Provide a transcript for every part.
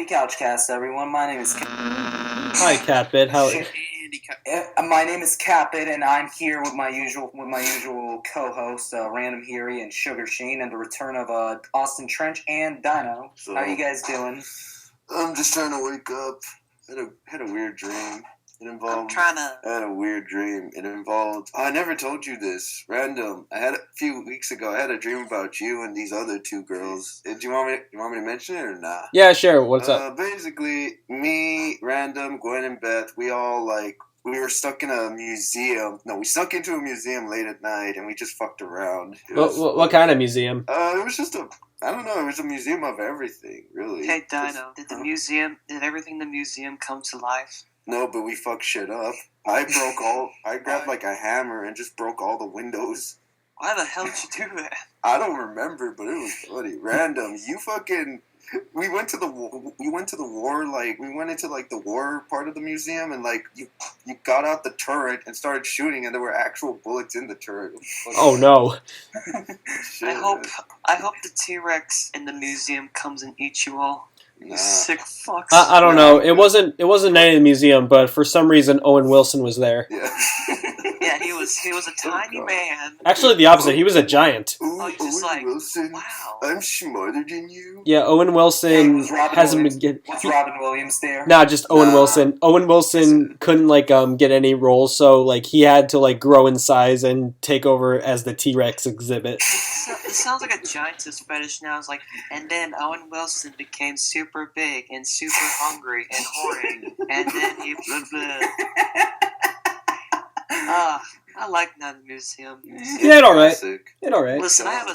Happy Couchcast, everyone. My name is Hi, CatBit. My name is CatBit, and I'm here with my usual co-hosts, Random Heary and Sugar Sheen, and the return of Austin Trench and Dino. So, how are you guys doing? I'm just trying to wake up. Had a weird dream. I had a weird dream. It involved. I never told you this. Random. A few weeks ago. I had a dream about you and these other two girls. Do you want me to mention it or not? Yeah, sure. What's up? Basically, me, Random, Gwen, and Beth. We were stuck in a museum. No, we snuck into a museum late at night and we just fucked around. What kind of museum? It was just I don't know. It was a museum of everything, really. Hey, Dino. Did everything in the museum come to life? No, but we fucked shit up. I grabbed like a hammer and just broke all the windows. Why the hell did you do that? I don't remember, but it was funny. Random. We went to the war, like, we went into, like, the war part of the museum, and, like, you got out the turret and started shooting, and there were actual bullets in the turret. Oh, no. Shit, I hope the T-Rex in the museum comes and eats you all. You sick fucks. I don't know. It wasn't night in the museum, but for some reason Owen Wilson was there. Yeah. Yeah, he was a tiny man. Actually, the opposite. He was a giant. Ooh, Oh, you're just Owen like, Wilson, wow. I'm smarter than you. Yeah, Owen Wilson Was Robin hasn't Williams, been was Robin Williams there? Nah, just Owen Nah. Wilson. Owen Wilson couldn't get any roles, so like he had to grow in size and take over as the T-Rex exhibit. This sounds like a giantess fetish now. It's like, and then Owen Wilson became super big and super hungry and horny, and then he blah blah. I like that museum. Yeah, it alright. Classic. It alright. Listen, I have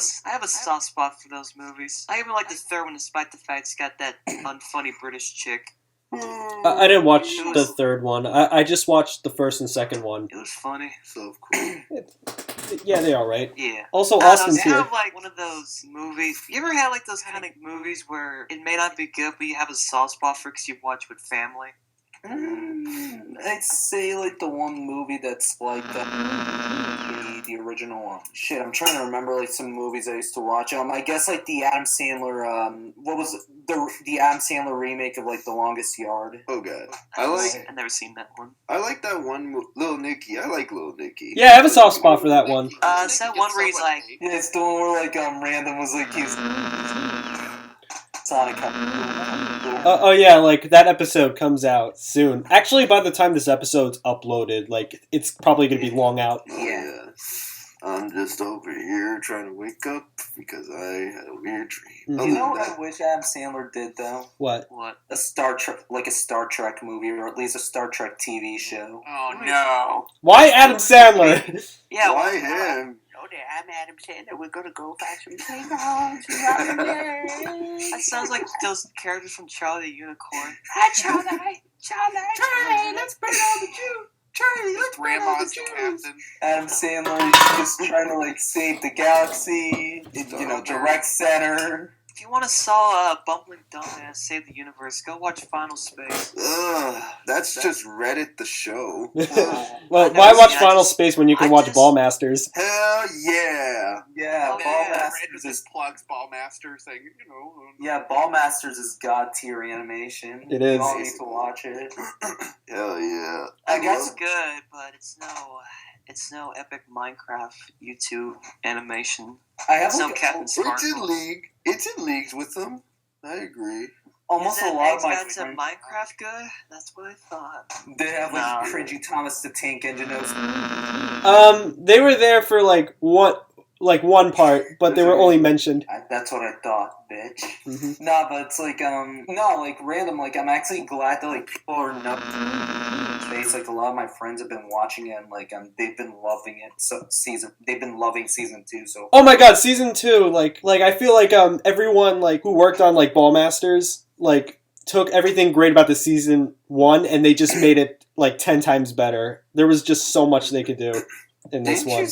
a soft spot for those movies. I even like the third one, despite the fact it's got that unfunny British chick. I didn't watch the third one. I just watched the first and second one. It was funny. So cool. Yeah, they're alright. Yeah. Also, I don't know, Austin's it's kind here. of like one of those movies. You ever had like those kind of movies where it may not be good, but you have a soft spot for because you watch with family? I'd say like the one movie that's like the original one. Shit, I'm trying to remember like some movies I used to watch. I guess like the Adam Sandler. What was the Adam Sandler remake of like The Longest Yard? Oh god, I've never seen that one. I like that one. Little Nicky. I like Little Nicky. Yeah, I have a soft spot for that one. It's that one where he's like, Yeah, it's the one where like Random was like he's Sonic. Oh yeah, like that episode comes out soon. Actually, by the time this episode's uploaded, like it's probably gonna be long out. Oh, yeah. I'm just over here trying to wake up because I had a weird dream. You know what I wish Adam Sandler did though? What? A Star Trek movie, or at least a Star Trek TV show. oh no. Why Adam Sandler? Yeah, Why him? Oh, there, I'm Adam Sandler. We're gonna go back some playgrounds. That sounds like those characters from Charlie the Unicorn. Hi, Charlie, let's burn all the Jews. Charlie, let's burn all the Jews. Adam Sandler is just trying to like save the galaxy, direct center. If you want to saw a bumbling dumbass save the universe, go watch Final Space. That's just Reddit the show. Well, why watch Final Space when you can watch Ballmasters? Hell yeah! Yeah, Ballmasters is plugs Ballmasters saying, Yeah, Ballmasters is god tier animation. It is. You all need to watch it. Hell yeah! I guess It's good, but it's no epic Minecraft YouTube animation. I have It's no like, Captain It's in Sparkles. league. It's in leagues with them. I agree. almost a Isn't lot of my X-Bats in friends. Minecraft good? That's what I thought. They have like Nah. cringy Thomas the Tank Engine. They were there for one part, but they were only mentioned. That's what I thought, bitch. Mhm. Nah, but it's like random. Like I'm actually glad that like people are not space. Like a lot of my friends have been watching it, and like they've been loving it. They've been loving season 2. So Oh my god, season 2! Like I feel like everyone who worked on Ballmasters took everything great about the season 1 and they just made it 10 times better. There was just so much they could do in this one.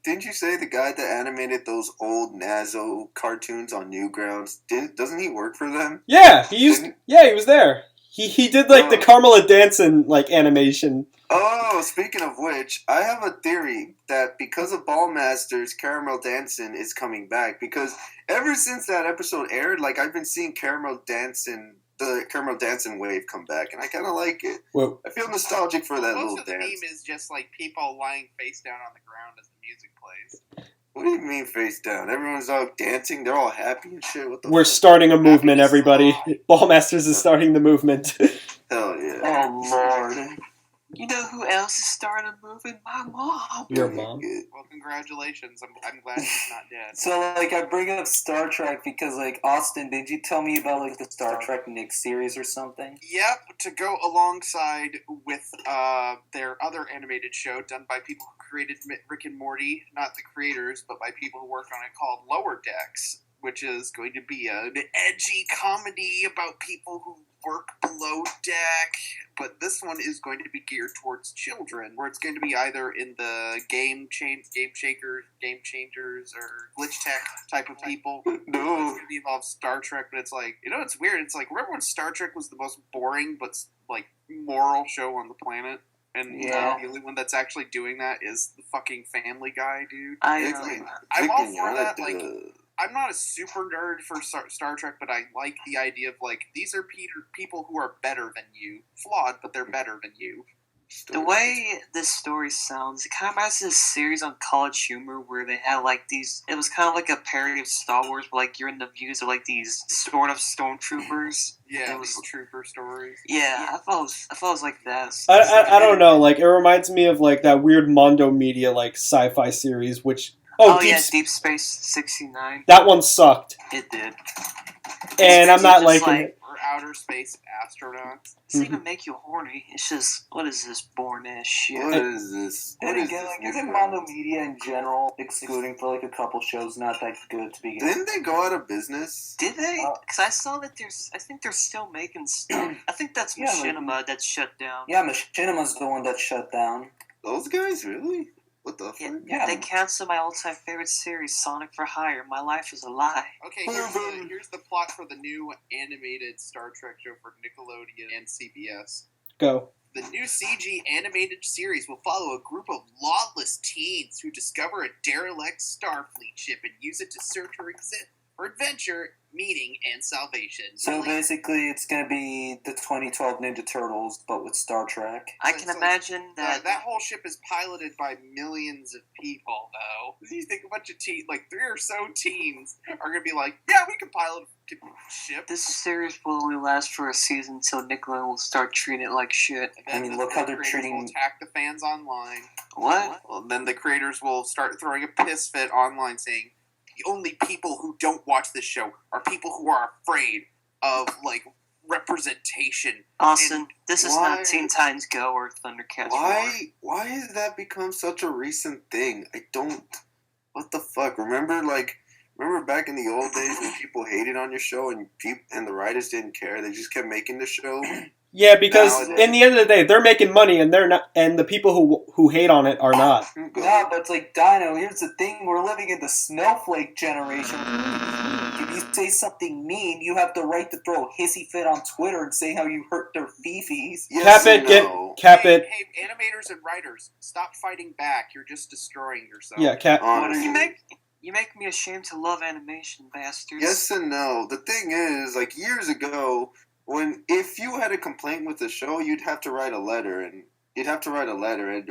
Didn't you say the guy that animated those old Nazo cartoons on Newgrounds? Doesn't he work for them? Yeah, he was there. He did the Carmela Danson animation. Oh, speaking of which, I have a theory that because of Ballmasters, Caramel Danson is coming back. Because ever since that episode aired, I've been seeing Caramel Danson the Caramel Dancing wave come back, and I kind of like it. Whoa. I feel nostalgic for that Most little of the dance. meme is just like people lying face down on the ground as the music plays. What do you mean face down? Everyone's all dancing. They're all happy and shit. What the We're fuck? starting a movement, Happy to everybody. slide. Ballmasters is starting the movement. Hell yeah. Oh Lord. You know who else is starting a movement? My mom. Your mom. Good. Well, congratulations. I'm glad she's not dead. So like I bring up Star Trek because like Austin, did you tell me about like the Star Trek Nick series or something? Yep, to go alongside with their other animated show done by people who created Rick and Morty, not the creators, but by people who worked on it, called Lower Decks, which is going to be an edgy comedy about people who work below deck, but this one is going to be geared towards children, where it's going to be either in the game changers, or glitch tech type of people. No. It's going to involve Star Trek, but it's like, it's weird. It's like, remember when Star Trek was the most boring but like moral show on the planet? And Yeah. the only one that's actually doing that is the fucking Family Guy, dude. I I'm all for that. Like, I'm not a super nerd for Star Trek, but I like the idea of, like, these are people who are better than you. Flawed, but they're better than you. The way this story sounds, it kind of reminds me of a series on College Humor where they had, like, these... It was kind of like a parody of Star Wars, but, like, you're in the views of, like, these sort of stormtroopers. Yeah, It was- these trooper stories. Yeah, I thought it was like that. I don't know, like, it reminds me of, like, that weird Mondo Media, like, sci-fi series, which... Deep Space 69. That one sucked. It did. And I'm not Just liking like- it. Or outer space astronauts. It doesn't even make you horny. It's just, what is this boring-ass shit? What is this? And again, like isn't Mondo Media in general, excluding for like a couple shows, not that good to begin with? Didn't they go out of business? Did they? Because I saw that I think they're still making stuff. I think that's Yeah, like- Machinima that's shut down. Yeah, Machinima's the one that shut down. Those guys, really? What the Yeah, fuck? Yeah. They canceled my all-time favorite series, Sonic for Hire. My life is a lie. Okay, here's the plot for the new animated Star Trek show for Nickelodeon and CBS. Go. The new CG animated series will follow a group of lawless teens who discover a derelict Starfleet ship and use it to search for adventure, meaning, and salvation. So basically, it's gonna be the 2012 Ninja Turtles, but with Star Trek. I can imagine that. That whole ship is piloted by millions of people, though. You think a bunch of teens, like 3 or so teens, are going to be like, yeah, we can pilot a ship. This series will only last for a season until Nickelodeon will start treating it like shit. And then I mean, the look how they're creators treating- will attack the fans online. What? Well, then the creators will start throwing a piss fit online saying, the only people who don't watch this show are people who are afraid of, like, representation. Austin, this is why- not Teen Titans Go or Thundercats Roar. Why has that become such a recent thing? I don't... What the fuck? Remember back in the old days when people hated on your show and the writers didn't care? They just kept making the show? Yeah, because Nowadays. in the end of the day, they're making money, and they're not, and the people who hate on it are not. No, but it's like, Dino, here's the thing, we're living in the snowflake generation. If you say something mean, you have the right to throw a hissy fit on Twitter and say how you hurt their fifis. Yes Cap it, and no. cap it. Hey, animators and writers, stop fighting back. You're just destroying yourself. Yeah, cap. Honestly. You make me ashamed to love animation, bastards. Yes and no. The thing is, like, years ago, if you had a complaint with the show, you'd have to write a letter, and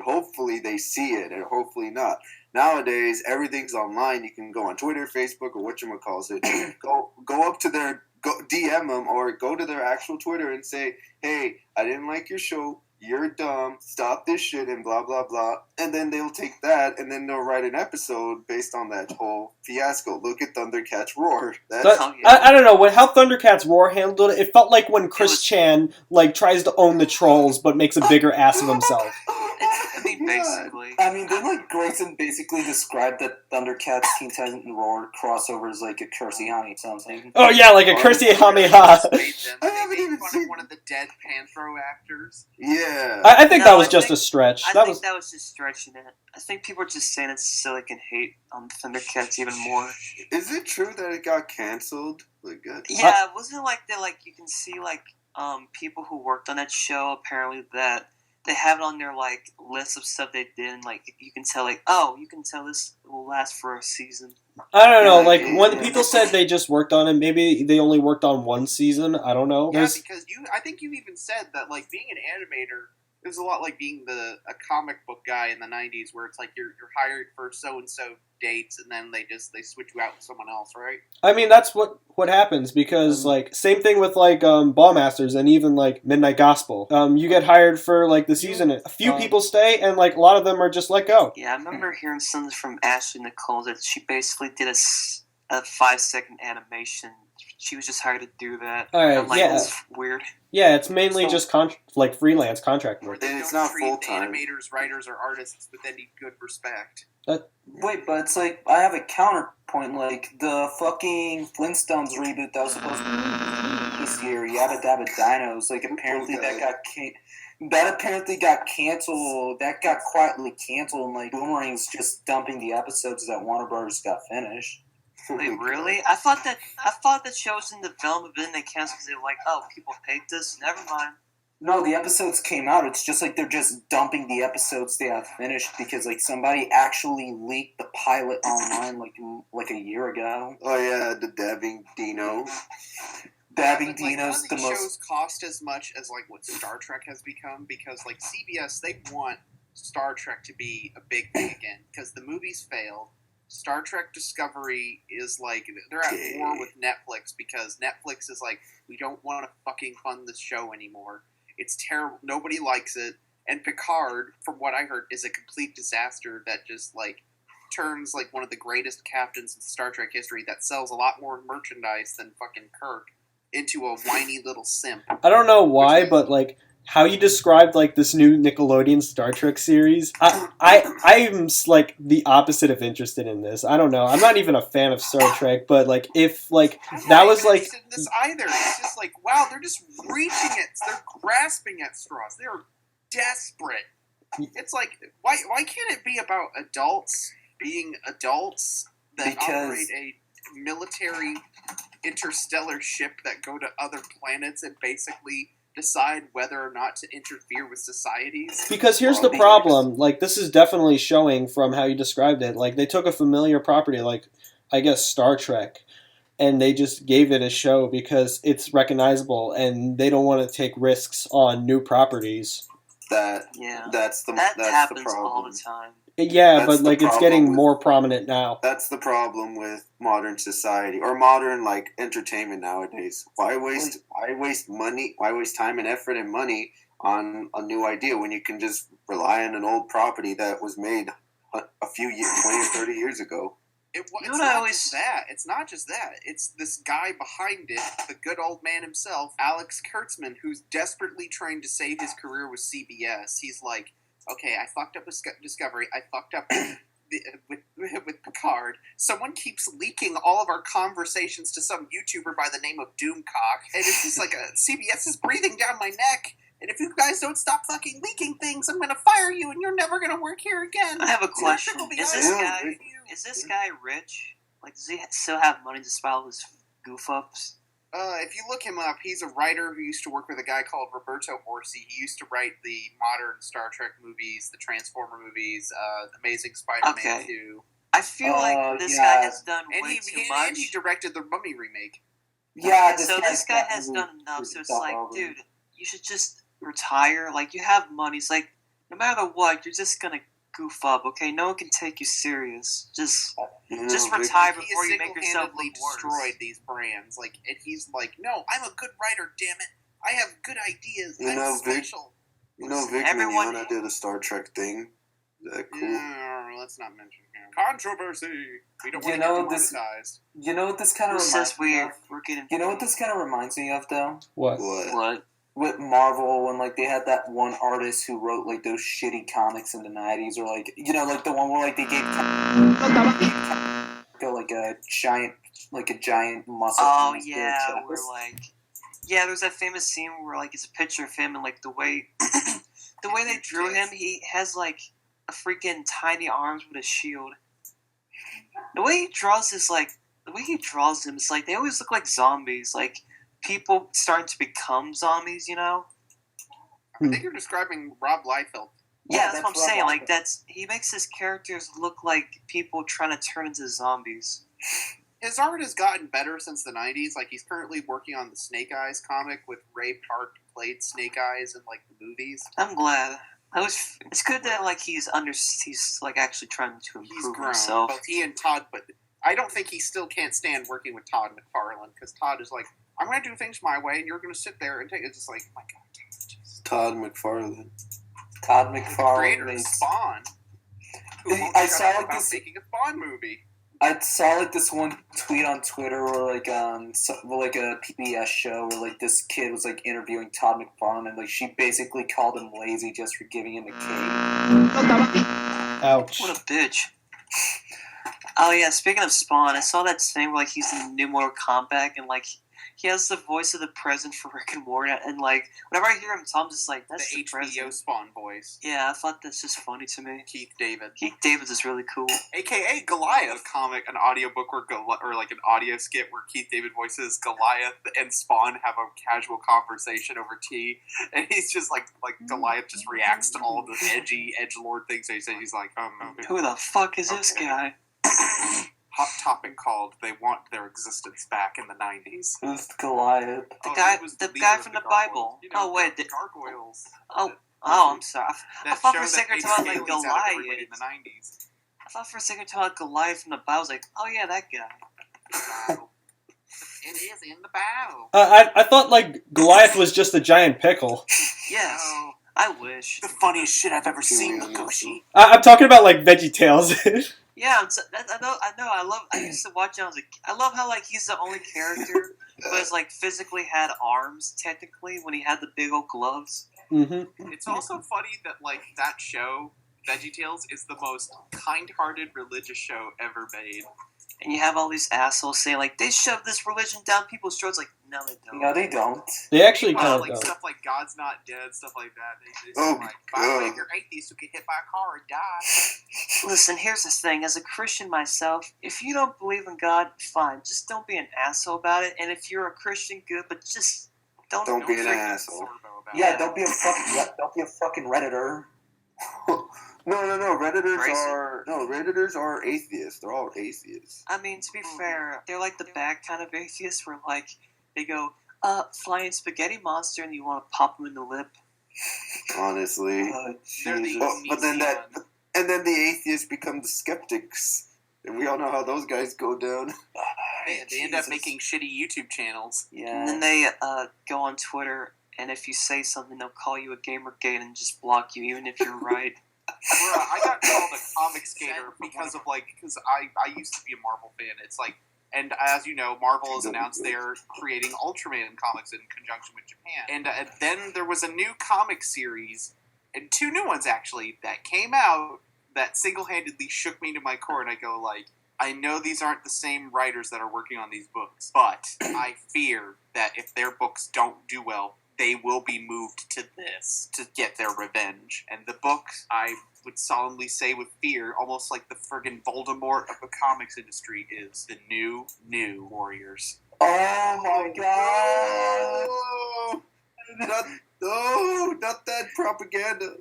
hopefully they see it, and hopefully not. Nowadays, everything's online. You can go on Twitter, Facebook, or whatchamacallit. Go up to DM them, or go to their actual Twitter and say, hey, I didn't like your show. You're dumb, stop this shit, and blah, blah, blah. And then they'll take that, and then they'll write an episode based on that whole fiasco. Look at Thundercats Roar. I don't know, how Thundercats Roar handled it, it felt like when Chris Chan, like, tries to own the trolls, but makes a bigger ass of himself. I mean, basically. I mean, then like Grayson basically described that Thundercats Teen Titans Roar crossover as like a Cursiani or something. Oh yeah, like a Cursey Hameha. I haven't even seen one of the dead Panthro actors. Yeah. I think that was I just think- a stretch. I think that was just stretching it. I think people are just saying it so they can hate on Thundercats even more. Is it true that it got canceled? Like, Yeah, wasn't it like that? Like you can see like people who worked on that show apparently that they have it on their like list of stuff they did, and like you can tell like, oh, you can tell this will last for a season. I don't know. Like when people said they just worked on it, maybe they only worked on one season. I don't know. Yeah, because I think you even said that like being an animator is a lot like being a comic book guy in the '90s, where it's like you're hired for so and so dates, and then they switch you out with someone else, right? I mean, that's what happens because like same thing with like Ball Masters and even like Midnight Gospel. You get hired for like the season. A few people stay, and like a lot of them are just let go. Yeah, I remember hearing something from Ashley Nicole that she basically did a 5-second animation. She was just hired to do that. All right, like, yeah, it's weird. Yeah, it's mainly just like freelance contract work. And it's not full time. Animators, writers, or artists with any good respect. Wait, but it's like I have a counterpoint. Like the fucking Flintstones reboot that was supposed to be this year, Yabba Dabba Dinos. Like apparently that apparently got canceled. That got quietly canceled, and like Boomerang's just dumping the episodes that Warner Brothers got finished. Wait, really? I thought that show was in development, but then they canceled because they were like, oh, people hate this. Never mind. No, the episodes came out. It's just like they're just dumping the episodes they have finished because like somebody actually leaked the pilot online like a year ago. Oh yeah, the dabbing Dino. Dabbing Dino's the most. Shows cost as much as like what Star Trek has become because like CBS they want Star Trek to be a big thing again because the movies failed. Star Trek Discovery is like they're at war with Netflix because Netflix is like we don't want to fucking fund this show anymore. It's terrible. Nobody likes it. And Picard, from what I heard, is a complete disaster that just like turns like one of the greatest captains in Star Trek history that sells a lot more merchandise than fucking Kirk into a whiny little simp. I don't know why, but like how you described like this new Nickelodeon Star Trek series, I'm like the opposite of interested in this. I don't know. I'm not even a fan of Star Trek, but like if like that was like interested in this either. It's just like wow, they're just reaching it. They're grasping at straws. They're desperate. It's like why can't it be about adults being adults that operate a military interstellar ship that go to other planets and basically decide whether or not to interfere with societies? Because here's the problem, like this is definitely showing from how you described it, like they took a familiar property like I guess Star Trek and they just gave it a show because it's recognizable and they don't want to take risks on new properties. That happens the problem all the time. Yeah, but like it's getting more prominent now. That's the problem with modern society or modern like entertainment nowadays. Why waste money? Why waste time and effort and money on a new idea when you can just rely on an old property that was made a few years, 20 or 30 years ago? It's not just that. It's not just that. It's this guy behind it, the good old man himself, Alex Kurtzman, who's desperately trying to save his career with CBS. He's like, okay, I fucked up with Discovery. I fucked up with Picard. Someone keeps leaking all of our conversations to some YouTuber by the name of Doomcock, and it's just like CBS is breathing down my neck. And if you guys don't stop fucking leaking things, I'm gonna fire you, and you're never gonna work here again. I have a question. Is this guy rich? Like, does he still have money despite all his goof ups? If you look him up, he's a writer who used to work with a guy called Roberto Orci. He used to write the modern Star Trek movies, the Transformer movies, Amazing Spider-Man 2. I feel like this guy has done way too much. And he directed the Mummy remake. Yeah, so this guy has done enough. So it's like, dude, you should just retire. Like, you have money. It's like, no matter what, you're just gonna goof up, okay? No one can take you serious. Just retire before you make yourself look destroyed these brands. Like, and he's like, no, I'm a good writer, damn it. I have good ideas. I'm special. Vic Mignogna did a Star Trek thing. Is that cool? Let's not mention him. Controversy. We don't want to get demonetized. You know what this kind of reminds me of? You know what this kind of reminds me of, though? What? With Marvel, when like they had that one artist who wrote like those shitty comics in the '90s, or like like the one where like they gave like a giant muscle. Oh yeah, where like there's that famous scene where like it's a picture of him and like the way they drew him, he has like a freaking tiny arms with a shield. The way he draws them, it's like they always look like zombies, like people starting to become zombies, you know? I think you're describing Rob Liefeld. Yeah, that's what I'm saying. Like he makes his characters look like people trying to turn into zombies. His art has gotten better since the 90s. Like, he's currently working on the Snake Eyes comic with Ray Park played Snake Eyes in, like, the movies. I'm glad. It's good that, like, he's like, actually trying to improve himself. Both he and Todd, but I don't think he still can't stand working with Todd McFarlane, because Todd is like, I'm going to do things my way, and you're going to sit there and take it. It's just like, oh my God. Todd McFarlane. Todd McFarlane. The creator of Spawn. I saw, like, making a Spawn movie. I saw like this one tweet on Twitter where like a PBS show where like this kid was like interviewing Todd McFarlane and like she basically called him lazy just for giving him a cake. Ouch. What a bitch. Oh yeah, speaking of Spawn, I saw that thing where like he's in the new Mortal Kombat and like he has the voice of the president for Rick and Morty, and like whenever I hear him talk, I'm just like, that's the HBO president. Spawn voice. Yeah, I thought that's just funny to me. Keith David. Keith David is really cool. AKA Goliath comic, an audiobook where or like an audio skit where Keith David voices Goliath and Spawn have a casual conversation over tea, and he's just like Goliath just reacts to all the edgy edgelord things they say. He's like, who the fuck is this guy? Hot topic called "They Want Their Existence Back in the '90s." Who's Goliath? The guy from the Bible. You know, oh wait, gargoyles. Oh, I'm sorry. I thought for a second you talking like Goliath in the '90s. I thought for a second talking Goliath from the Bible. I was like, oh yeah, that guy. It is in the Bible. I thought like Goliath was just a giant pickle. Yes. No. I wish. The funniest shit I've ever seen, Lugoshi. I'm talking about like VeggieTales. Yeah, I know. I used to watch it. I love how like he's the only character who has like physically had arms technically when he had the big old gloves. Mm-hmm. It's also funny that like that show, VeggieTales, is the most kind-hearted religious show ever made. And you have all these assholes saying like they shove this religion down people's throats. Like no, they don't. No, they don't. They actually kind of like don't. stuff like God's not dead, stuff like that. They say like, by the way, if you're atheist, you get hit by a car and die. Listen, here's the thing. As a Christian myself, if you don't believe in God, fine. Just don't be an asshole about it. And if you're a Christian, good, but just don't be an asshole. Yeah, don't be a fucking Redditor. No. Redditors are atheists. They're all atheists. I mean, to be fair, they're like the bad kind of atheists where like they go, flying spaghetti monster, and you want to pop them in the lip. Honestly, but then then the atheists become the skeptics, and we all know how those guys go down. They end up making shitty YouTube channels. Yeah, and then they go on Twitter, and if you say something, they'll call you a gamergate and just block you, even if you're right. I got called a comic skater because I used to be a Marvel fan. It's like, and as you know, Marvel has announced they're creating Ultraman comics in conjunction with Japan. And then there was a new comic series, and 2 new ones actually, that came out that single-handedly shook me to my core, and I go like, I know these aren't the same writers that are working on these books, but I fear that if their books don't do well, they will be moved to this to get their revenge. And the book, I would solemnly say with fear, almost like the friggin' Voldemort of the comics industry, is the new Warriors. Oh my god! Not that propaganda.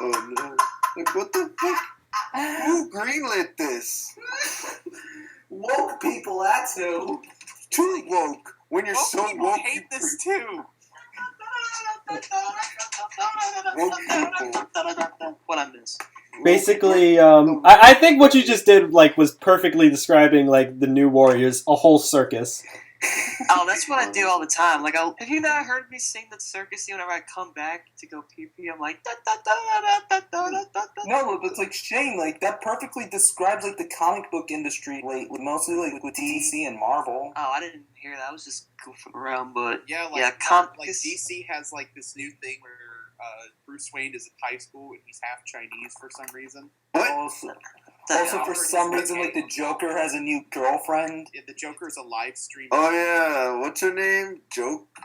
Oh no. Like, what the fuck? Who greenlit this? Woke people, that's who. Too woke. When you're so woke, I hate this too. What I miss. Basically, I think what you just did like was perfectly describing like the new Warriors, a whole circus. Oh, that's what I do all the time. Like, have you not heard me sing the circus scene whenever I come back to go pee-pee? I'm like, da da da da da da da da. No, but it's like Shane, like that perfectly describes like the comic book industry, like mostly like with DC and Marvel. Oh, I didn't hear that. I was just goofing around, but yeah, like DC has like this new thing where Bruce Wayne is at high school and he's half Chinese for some reason. What? Also, for some reason, like the Joker has a new girlfriend. Yeah, the Joker's a live streamer. Oh yeah, what's her name?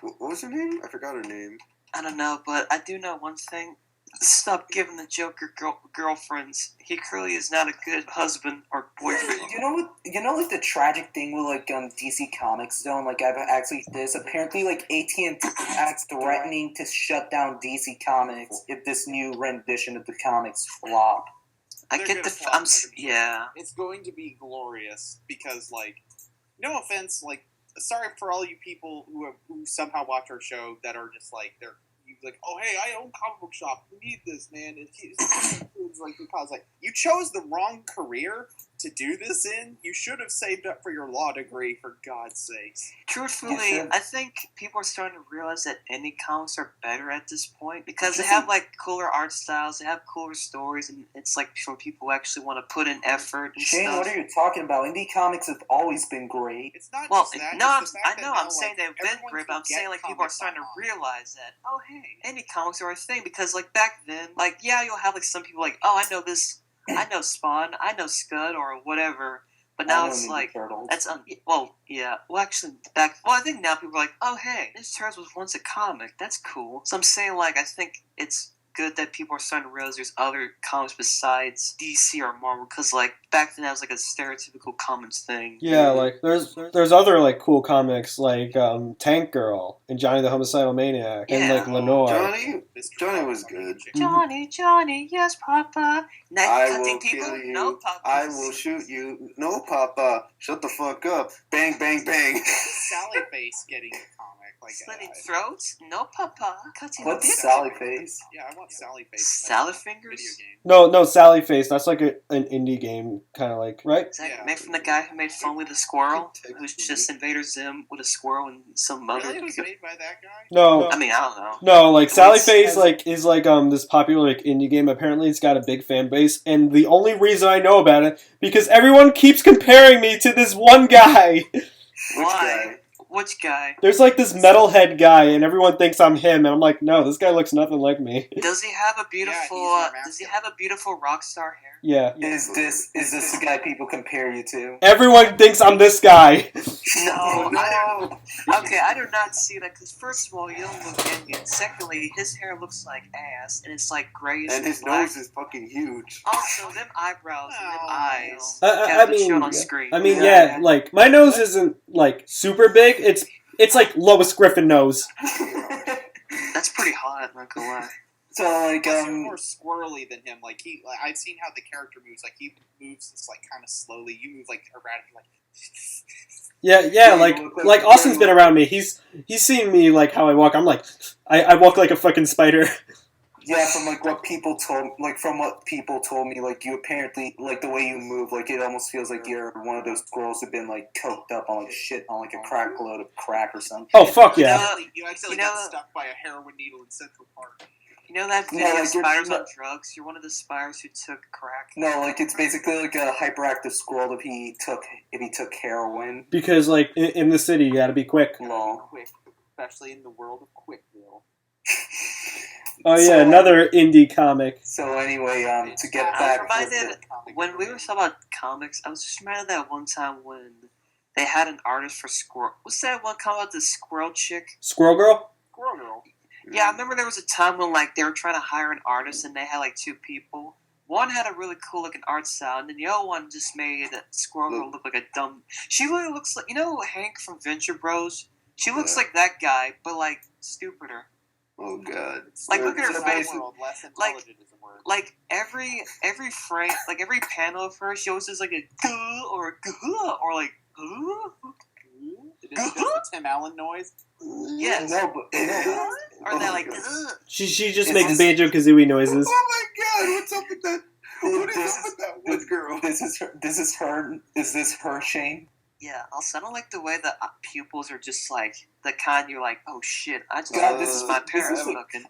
What was her name? I forgot her name. I don't know, but I do know one thing. Stop giving the Joker girlfriends. He clearly is not a good husband or boyfriend. You know what? You know, like the tragic thing with like DC Comics Zone. Like I've actually this apparently like AT&T acts threatening to shut down DC Comics if this new rendition of the comics flop. I get the yeah. It's going to be glorious because like, no offense, like sorry for all you people who somehow watch our show that are just like they're. Like, oh hey, I own comic book shop. We need this, man. It's like because like you chose the wrong career to do this in. You should have saved up for your law degree, for God's sakes. Truthfully, I think people are starting to realize that indie comics are better at this point because they have like cooler art styles, they have cooler stories, and it's like for people who actually want to put in effort. And Shane, stuff. what are you talking about? Indie comics have always been great. It's not well, just that. no, I know. I'm saying they've been great, but I'm saying like people are starting to realize that. Oh, hey, indie comics are a thing because like back then, like yeah, you'll have like some people like, oh, I know this, I know Spawn, I know Scud or whatever. But now it's like Turtles. that's actually I think now people are like, oh hey, this Turtles was once a comic. That's cool. So I'm saying like I think it's good that people are starting to realize there's other comics besides DC or Marvel because like back then that was like a stereotypical comics thing. Yeah, like there's other like cool comics like Tank Girl and Johnny the Homicidal Maniac and like Lenore. Johnny was good. Johnny, yes, Papa. I will kill you. No, Papa. I will shoot you. No, Papa. Shut the fuck up. Bang, bang, bang. Sally Face getting a comic. Like, slitting throats? No, Papa. What's Sally Face? Yeah, I want Sally Face. Sally Fingers? Video game. No, Sally Face. That's like an indie game, kind of like, right? Is that made from the guy who made Fun with a Squirrel? Who's just Invader Zim with a squirrel and some other... Really? It was made by that guy? No. I mean, I don't know. No, like Sally Face like is like this popular like indie game. Apparently it's got a big fan base, and the only reason I know about it because everyone keeps comparing me to this one guy. Why? Which guy? There's like this metalhead guy, and everyone thinks I'm him, and I'm like, no, this guy looks nothing like me. Does he have a beautiful? Does he have a beautiful rock star hair? Yeah. Is this the guy people compare you to? Everyone thinks I'm this guy. No, No. I do not see that because first of all, you don't look Indian. Secondly, his hair looks like ass, and it's like grayish And his black. nose is fucking huge. Also, them eyebrows and them eyes. I Shown on mean, screen. yeah, like my nose isn't like super big. It's like Lois Griffin nose. That's pretty hot, not gonna lie. So like You're more squirrely than him. Like I've seen how the character moves. Like he moves just like kind of slowly. You move like erratic, like. Yeah, like Austin's been around me. He's seen me like how I walk. I'm like, I walk like a fucking spider. Yeah, from what people told me, like you apparently like the way you move, like it almost feels like you're one of those girls who've been like coked up on like shit on like a crack load of crack or something. Oh fuck yeah! You accidentally got stuck by a heroin needle in Central Park. You know that video of spiders on drugs? You're one of the spiders who took crack. No, like it's basically like a hyperactive squirrel if he took heroin. Because like in the city, you got to be quick. Quick, especially in the world of Quickville. Oh yeah, another indie comic. So anyway, to get back, when we were talking about comics, I was just reminded of that one time when they had an artist for Squirrel. What's that one comic about the squirrel chick? Squirrel Girl? Squirrel Girl. Yeah, I remember there was a time when like they were trying to hire an artist and they had like two people. One had a really cool looking art style, and then the other one just made Squirrel Girl look like a dumb. She really looks like Hank from Venture Bros. She looks like that guy, but like stupider. Oh god! Like look at her face. Like every frame, like every panel of her, she always does like a guh or a guh or like guh. It is just the Tim Allen noise. Yes. No, but or they're like. She just makes Banjo Kazooie noises. Oh my god! What's up with that? What is up with that one girl? Is this her, Shane? Yeah. Also, I don't like the way the pupils are just like the kind you're like, oh shit! I just this is my parents looking.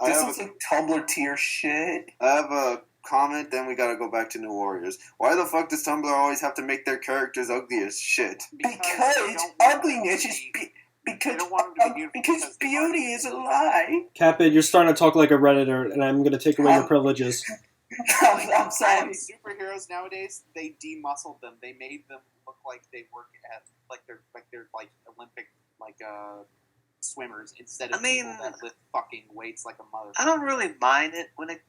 This is like Tumblr tier shit. I have a comment, then we gotta go back to New Warriors. Why the fuck does Tumblr always have to make their characters ugly as shit? Because ugliness is because beauty is a lie. CatBit, you're starting to talk like a Redditor, and I'm gonna take away your privileges. I'm sorry. Superheroes nowadays, they demuscled them. They made them look like they work at like they're Olympic swimmers instead of people that lift fucking weights like a mother. I don't really mind it when the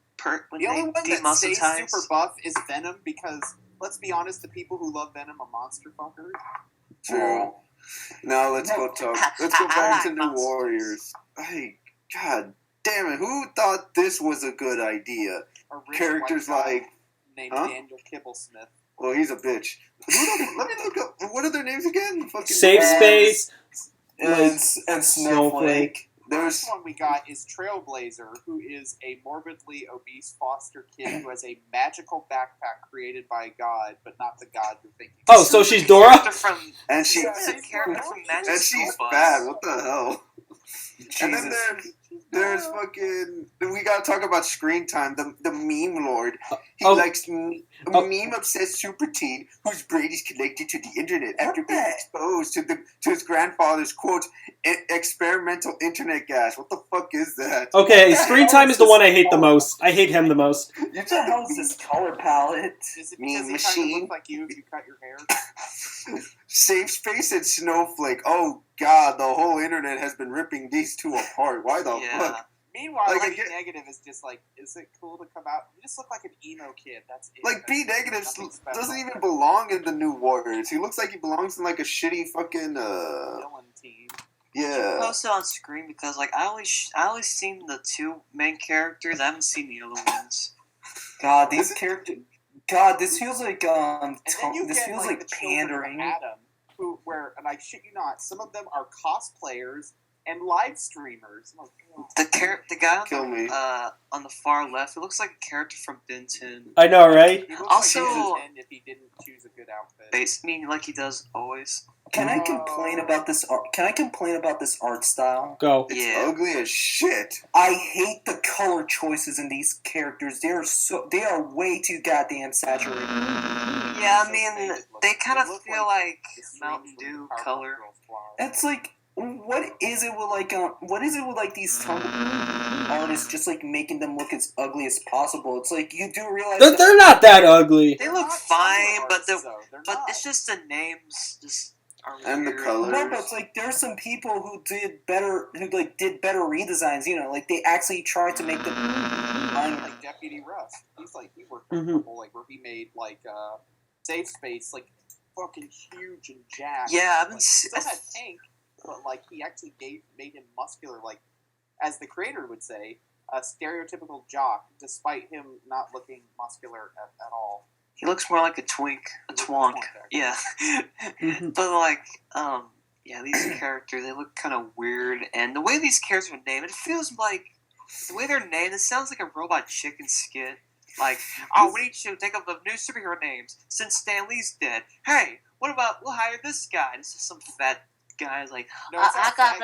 only one that stays super buff is Venom because, let's be honest, the people who love Venom are monster fuckers. True. Now let's go back to New Warriors. Hey, god damn it! Who thought this was a good idea? Characters like named Daniel Kibblesmith. Well, he's a bitch. Let me look up. What are their names again? Safe Space and Snowflake. The first one we got is Trailblazer, who is a morbidly obese foster kid who has a magical backpack created by God, but not the God you're thinking. Oh, so she's Dora? And she's bad. What the hell? Jesus. And then there's fucking. We gotta talk about screen time. The meme lord. He likes meme obsessed super teen whose brain is connected to the internet after being exposed to his grandfather's quote experimental internet gas. What the fuck is that? Okay, screen time is the one I hate the most. I hate him the most. What the hell is this color palette? Is it because he kind of look like you if you cut your hair? Safe Space and Snowflake. Oh god, the whole internet has been ripping these two apart. Why the fuck? Meanwhile, like, B Negative is just like, is it cool to come out? You just look like an emo kid. That's it. Like B Negative doesn't even belong in the New Warriors. He looks like he belongs in like a shitty fucking villain team. Yeah. Post it on screen because like I only seen the two main characters. I haven't seen the other ones. God, these characters. God, this feels like this feels like pandering. Adam, and I shit you not, some of them are cosplayers and live streamers. The guy on the far left, it looks like a character from Ben 10. I know, right? He looks like Ben 10 if he didn't choose a good outfit. Like he does always. Can I complain about this art? Can I complain about this art style? Go. It's ugly as shit. I hate the color choices in these characters. They are way too goddamn saturated. Yeah, I mean, they kind of feel like Mountain Dew color. It's like, what is it with these Tumblr artists just like making them look as ugly as possible? It's like you do realize they're not that ugly. They look fine, but it's just the names just. And the colors. No, but it's like there's some people who did better redesigns. You know, like they actually tried to make them. Like Deputy Russ, he worked on a couple where he made Safe Space fucking huge and jacked. Yeah, he still had Tank, but he actually made him muscular, as the creator would say, a stereotypical jock, despite him not looking muscular at all. He looks more like a twonk. Yeah. But these characters, they look kind of weird. And the way these characters are named, it feels like, the way they're named, it sounds like a Robot Chicken skit. Like, we need to think of the new superhero names since Stan Lee's dead. Hey, what about, we'll hire this guy. This is some fat guy. Like, I got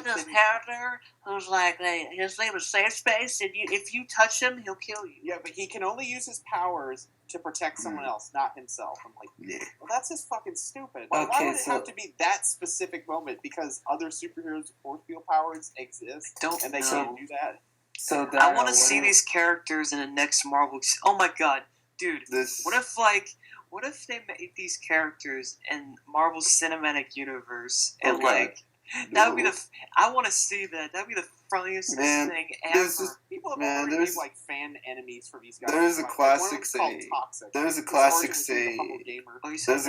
this character who's his name is Safe Space, and if you touch him, he'll kill you. Yeah, but he can only use his powers to protect someone else, not himself. I'm like, well, that's just fucking stupid. Why would it have to be that specific moment? Because other superheroes with force field powers exist, and they can't do that. So I want to see these characters in the next Marvel. Oh my god, dude! What if they made these characters in Marvel's cinematic universe and that would be I want to see that. That'd be the funniest thing ever. People have already made fan enemies for these guys. There's a classic saying. There's a classic saying. There's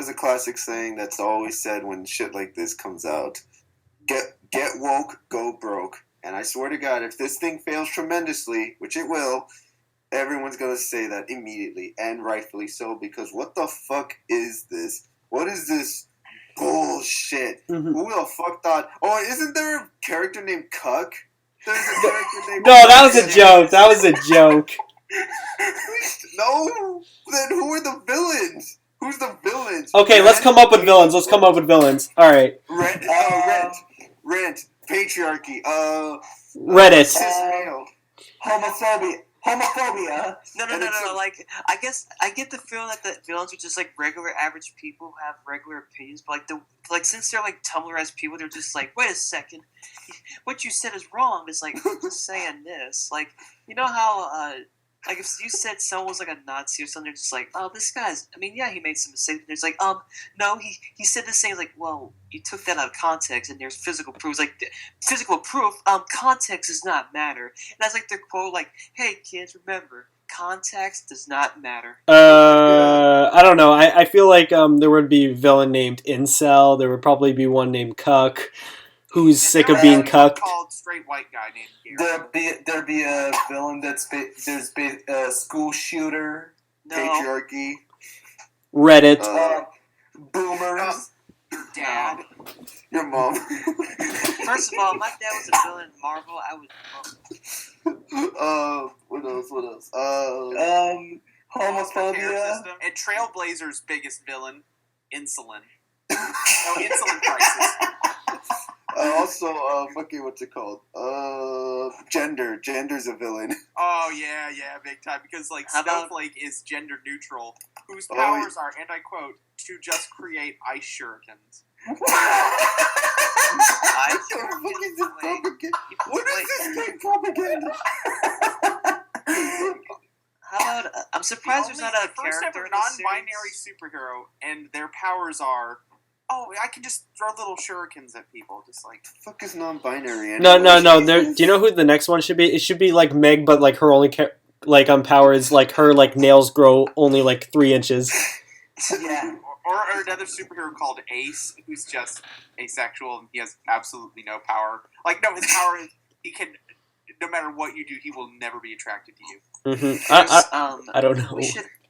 a classic saying that's always said when shit like this comes out. Get woke, go broke. And I swear to God, if this thing fails tremendously, which it will, everyone's going to say that immediately, and rightfully so, because what the fuck is this? What is this bullshit? Mm-hmm. Who the fuck thought... Oh, isn't there a character named Cuck? There's a character named... No, that was a joke. That was a joke. No? Then who are the villains? Who's the villains? Okay, let's come up with villains. All right. Rent. Patriarchy. Reddit. Homophobia. No. Like, I guess I get the feeling that the villains are just regular average people who have regular opinions, but since they're Tumblr-esque people, they're just wait a second, what you said is wrong. It's I'm just saying this. You know how Like, if you said someone was, like, a Nazi or something, they're just like, oh, this guy's... I mean, yeah, he made some mistakes. And it's like, no, he said this thing. Like, well, you took that out of context, and there's physical proof. It's like, physical proof, context does not matter. And that's, like, their quote, like, hey, kids, remember, context does not matter. I don't know. I feel like there would be a villain named Incel. There would probably be one named Cuck, who's sick of being cucked. Called straight white guy named Gary. There'd be a villain there's a school shooter, patriarchy, Reddit, boomers, your dad, your mom. First of all, my dad was a villain in Marvel. I would. What else? Homophobia. And Trailblazer's biggest villain, insulin. Insulin crisis. Also, what's it called? Gender. Gender's a villain. Oh, yeah, big time. Because, like, Snowflake is gender neutral, whose powers are, and I quote, to just create ice shurikens. What is this game propaganda? How about... I'm surprised there's not a character in this non-binary series. superhero, and their powers are... Oh, I can just throw little shurikens at people, just like... Fuck is non-binary? No. Do you know who the next one should be? It should be like Meg, but like her only power is like her like nails grow only like 3 inches. Yeah. Or another superhero called Ace, who's just asexual and he has absolutely no power. Like, no, his power is he can, no matter what you do, he will never be attracted to you. Mm-hmm. I don't know.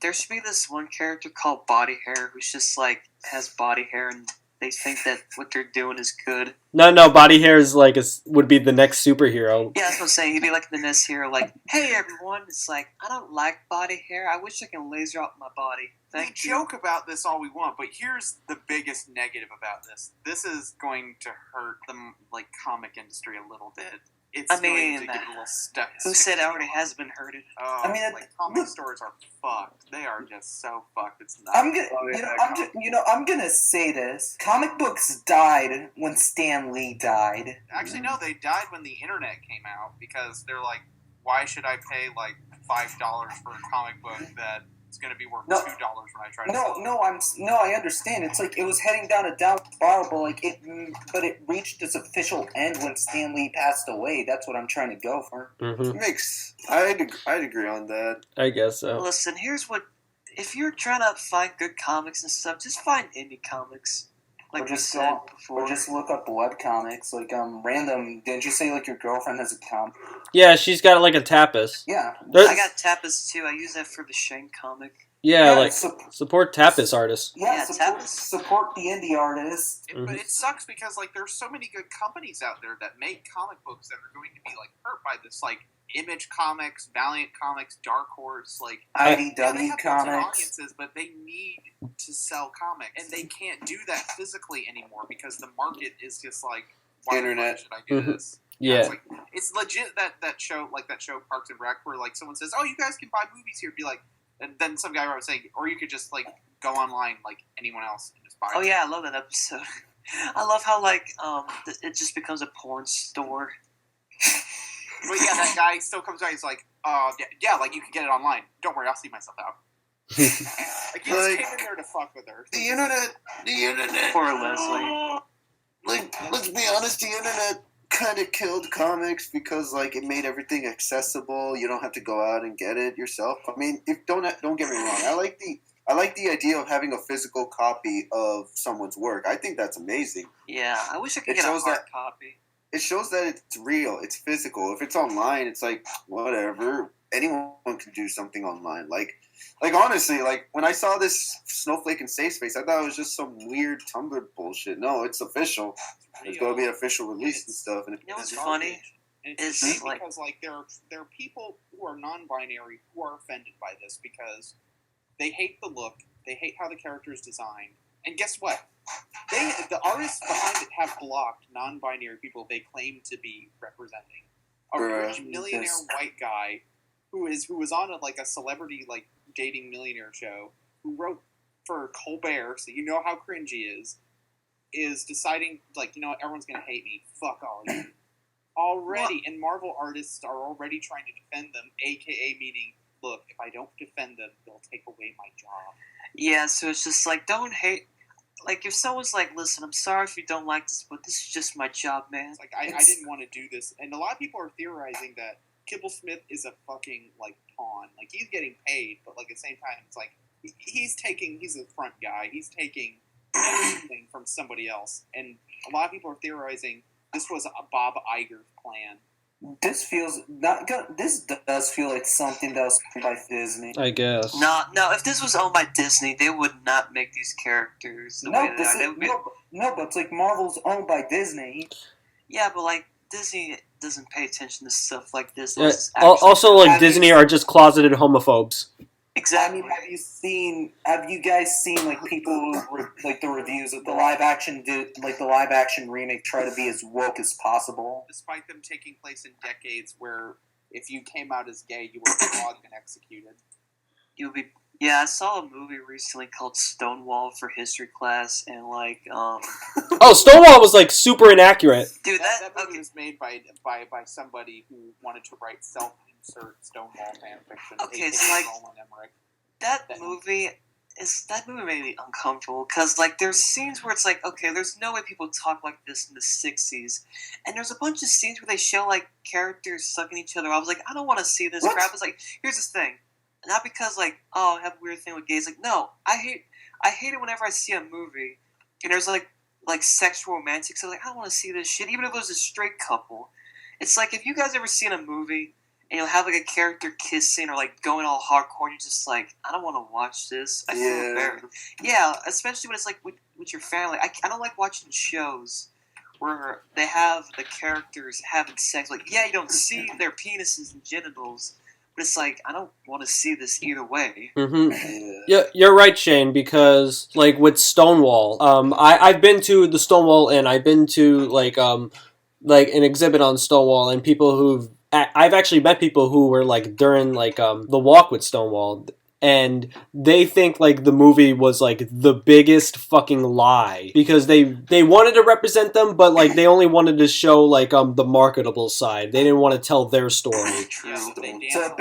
There should be this one character called Body Hair who's just like has body hair and they think that what they're doing is good. No. Body hair is like would be the next superhero. Yeah, that's what I'm saying. He'd be like the Nessie hero, like, "Hey everyone, it's like I don't like body hair. I wish I can laser out my body." We joke about this all we want, but here's the biggest negative about this. This is going to hurt the like comic industry a little bit. It's going to get a little stuck. Who said it already has been hurted? Oh, I mean, like comic stores are fucked. They are just so fucked. It's not. I'm gonna say this. Comic books died when Stan Lee died. Actually, no, they died when the internet came out because they're like, why should I pay like $5 for a comic book that it's going to be worth $2 when I try to sell it? I understand. It's like it was heading down a down spiral, but it reached its official end when Stan Lee passed away. That's what I'm trying to go for. Mm-hmm. I'd agree on that. I guess so. Listen, here's what: if you're trying to find good comics and stuff, just find indie comics. Like or just look up webcomics, like random. Didn't you say like your girlfriend has a comic? Yeah, she's got like a Tapas. Yeah, I got Tapas too. I use that for the Shank comic. Yeah, like support Tapas artists. Yeah, support the indie artists. But it sucks because like there's so many good companies out there that make comic books that are going to be like hurt by this, like Image Comics, Valiant Comics, Dark Horse, like IDW they have Comics. Audiences, but they need to sell comics, and they can't do that physically anymore because the market is just like, why Internet. should I do this? Yeah, it's legit that show Parks and Rec, where like someone says, "Oh, you guys can buy movies here." Be like, and then some guy was saying, or you could just like go online like anyone else and just buy. Oh yeah, I love that episode. I love how like it just becomes a porn store. But yeah, that guy still comes out. He's like, yeah, like you can get it online. Don't worry, I'll see myself out. Like he just came in there to fuck with her. The internet. Poor Leslie. Like, let's be honest, the internet kind of killed comics because like it made everything accessible. You don't have to go out and get it yourself. I mean, don't get me wrong. I like the idea of having a physical copy of someone's work. I think that's amazing. Yeah, I wish I could get a hard copy. It shows that it's real. It's physical. If it's online, it's like whatever. Anyone can do something online. Like honestly, like when I saw this Snowflake and Safe Space, I thought it was just some weird Tumblr bullshit. No, it's official. There's going to be an official release and stuff. And you know what's funny? It's because like there are people who are non-binary who are offended by this because they hate the look, they hate how the character is designed, and guess what? The artists behind it have blocked non-binary people they claim to be representing. A rich millionaire white guy who was on a celebrity like dating millionaire show, who wrote for Colbert, so you know how cringe he is deciding like, you know what, everyone's gonna hate me. Fuck all of you. Already, and Marvel artists are already trying to defend them, aka meaning look, if I don't defend them, they'll take away my job. Yeah, so it's just like, don't hate. Like, if someone's like, listen, I'm sorry if you don't like this, but this is just my job, man. It's like, I didn't want to do this. And a lot of people are theorizing that Kibble Smith is a fucking, like, pawn. Like, he's getting paid, but, like, at the same time, it's like, he's a front guy. He's taking everything from somebody else. And a lot of people are theorizing this was a Bob Iger plan. This feels not good. This does feel like something that was owned by Disney. I guess. No, if this was owned by Disney, they would not make these characters the way they are. No, but it's like Marvel's owned by Disney. Yeah, but like Disney doesn't pay attention to stuff like this. Yeah. Also, like Disney are just closeted homophobes. Exactly. I mean, have you guys seen like people like the reviews of the live action remake try to be as woke as possible? Despite them taking place in decades where if you came out as gay, you were flogged and executed. Yeah, I saw a movie recently called Stonewall for history class, and like, Oh, Stonewall was like super inaccurate. Dude, that movie was made by somebody who wanted to write self-insert Stonewall fanfiction. Okay, it's like that movie made me uncomfortable because like there's scenes where it's like, okay, there's no way people talk like this in the 60s, and there's a bunch of scenes where they show like characters sucking each other. I was like, I don't want to see this crap. It's like, here's this thing. Not because like, oh, I have a weird thing with gays. Like, no, I hate it whenever I see a movie and there's like sexual romantic. So like, I don't want to see this shit, even if it was a straight couple. It's like if you guys ever seen a movie and you'll have like a character kissing or like going all hardcore, and you're just like, I don't want to watch this. I feel embarrassed. Yeah, especially when it's like with your family. I don't like watching shows where they have the characters having sex. Like, yeah, you don't see their penises and genitals. But it's like, I don't want to see this either way. Mm-hmm. Yeah, you're right, Shane, because, like, with Stonewall, I've been to the Stonewall, and I've been to, like, an exhibit on Stonewall, and I've actually met people who were, like, during, like, the walk with Stonewall, and they think, like, the movie was, like, the biggest fucking lie, because they wanted to represent them, but, like, they only wanted to show, like, the marketable side. They didn't want to tell their story. So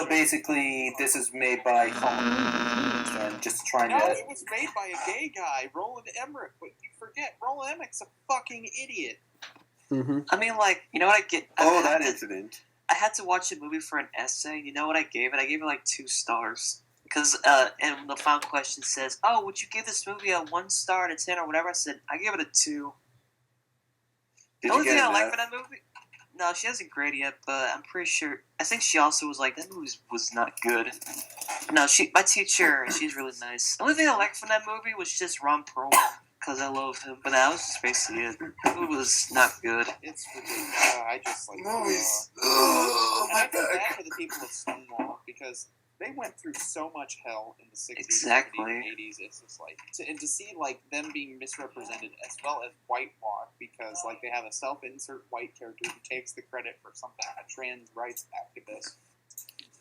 basically, this is made by and just trying to. No, it was made by a gay guy, Roland Emmerich. But you forget, Roland Emmerich's a fucking idiot. Mm-hmm. I mean, like, you know what I get? Incident. I had to watch a movie for an essay. You know what I gave it? I gave it like 2 stars. Because, and the final question says, oh, would you give this movie a 1 star out of 10 or whatever? I said, I give it a 2. The only thing I like for that movie, no, she hasn't graded yet, but I'm pretty sure, I think she also was like, that movie was not good. No, my teacher, she's really nice. The only thing I liked from that movie was just Ron Perlman, because I love him, but that was just basically it. It was not good. It's ridiculous. I just like movies. And I feel bad for the people of Stonewall because they went through so much hell in the 60s, Exactly. 70s, and 80s. It's just like to see like them being misrepresented as well as whitewashed because like they have a self-insert white character who takes the credit for something, a trans rights activist.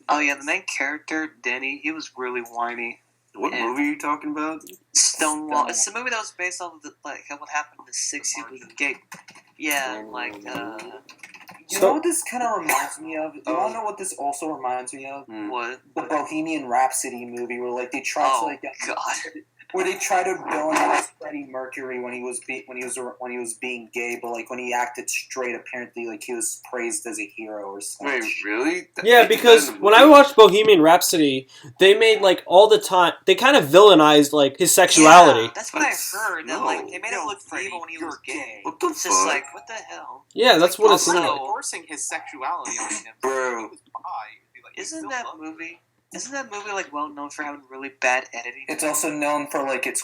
Oh yeah, the main character, Denny, he was really whiny. What movie are you talking about? Stonewall. It's a movie that was based off of what happened in the 60s with gay. Yeah, like You know what this kind of reminds me of? You want to know what this also reminds me of? What? The Bohemian Rhapsody movie, where like they try to God. where they try to villainize Freddie Mercury when he was being gay, but like when he acted straight, apparently like he was praised as a hero or something. Wait, really? Yeah, because when I watched Bohemian Rhapsody, they made like all the time. They kind of villainized like his sexuality. Yeah, that's what I heard. That like they made him look evil when he was gay. What the It's fuck? just like, what the hell? Yeah, that's what it seemed also- like. Forcing his sexuality on him, Bro. He was bi. Like, Isn't that movie like well known for having really bad editing? It's also known for like its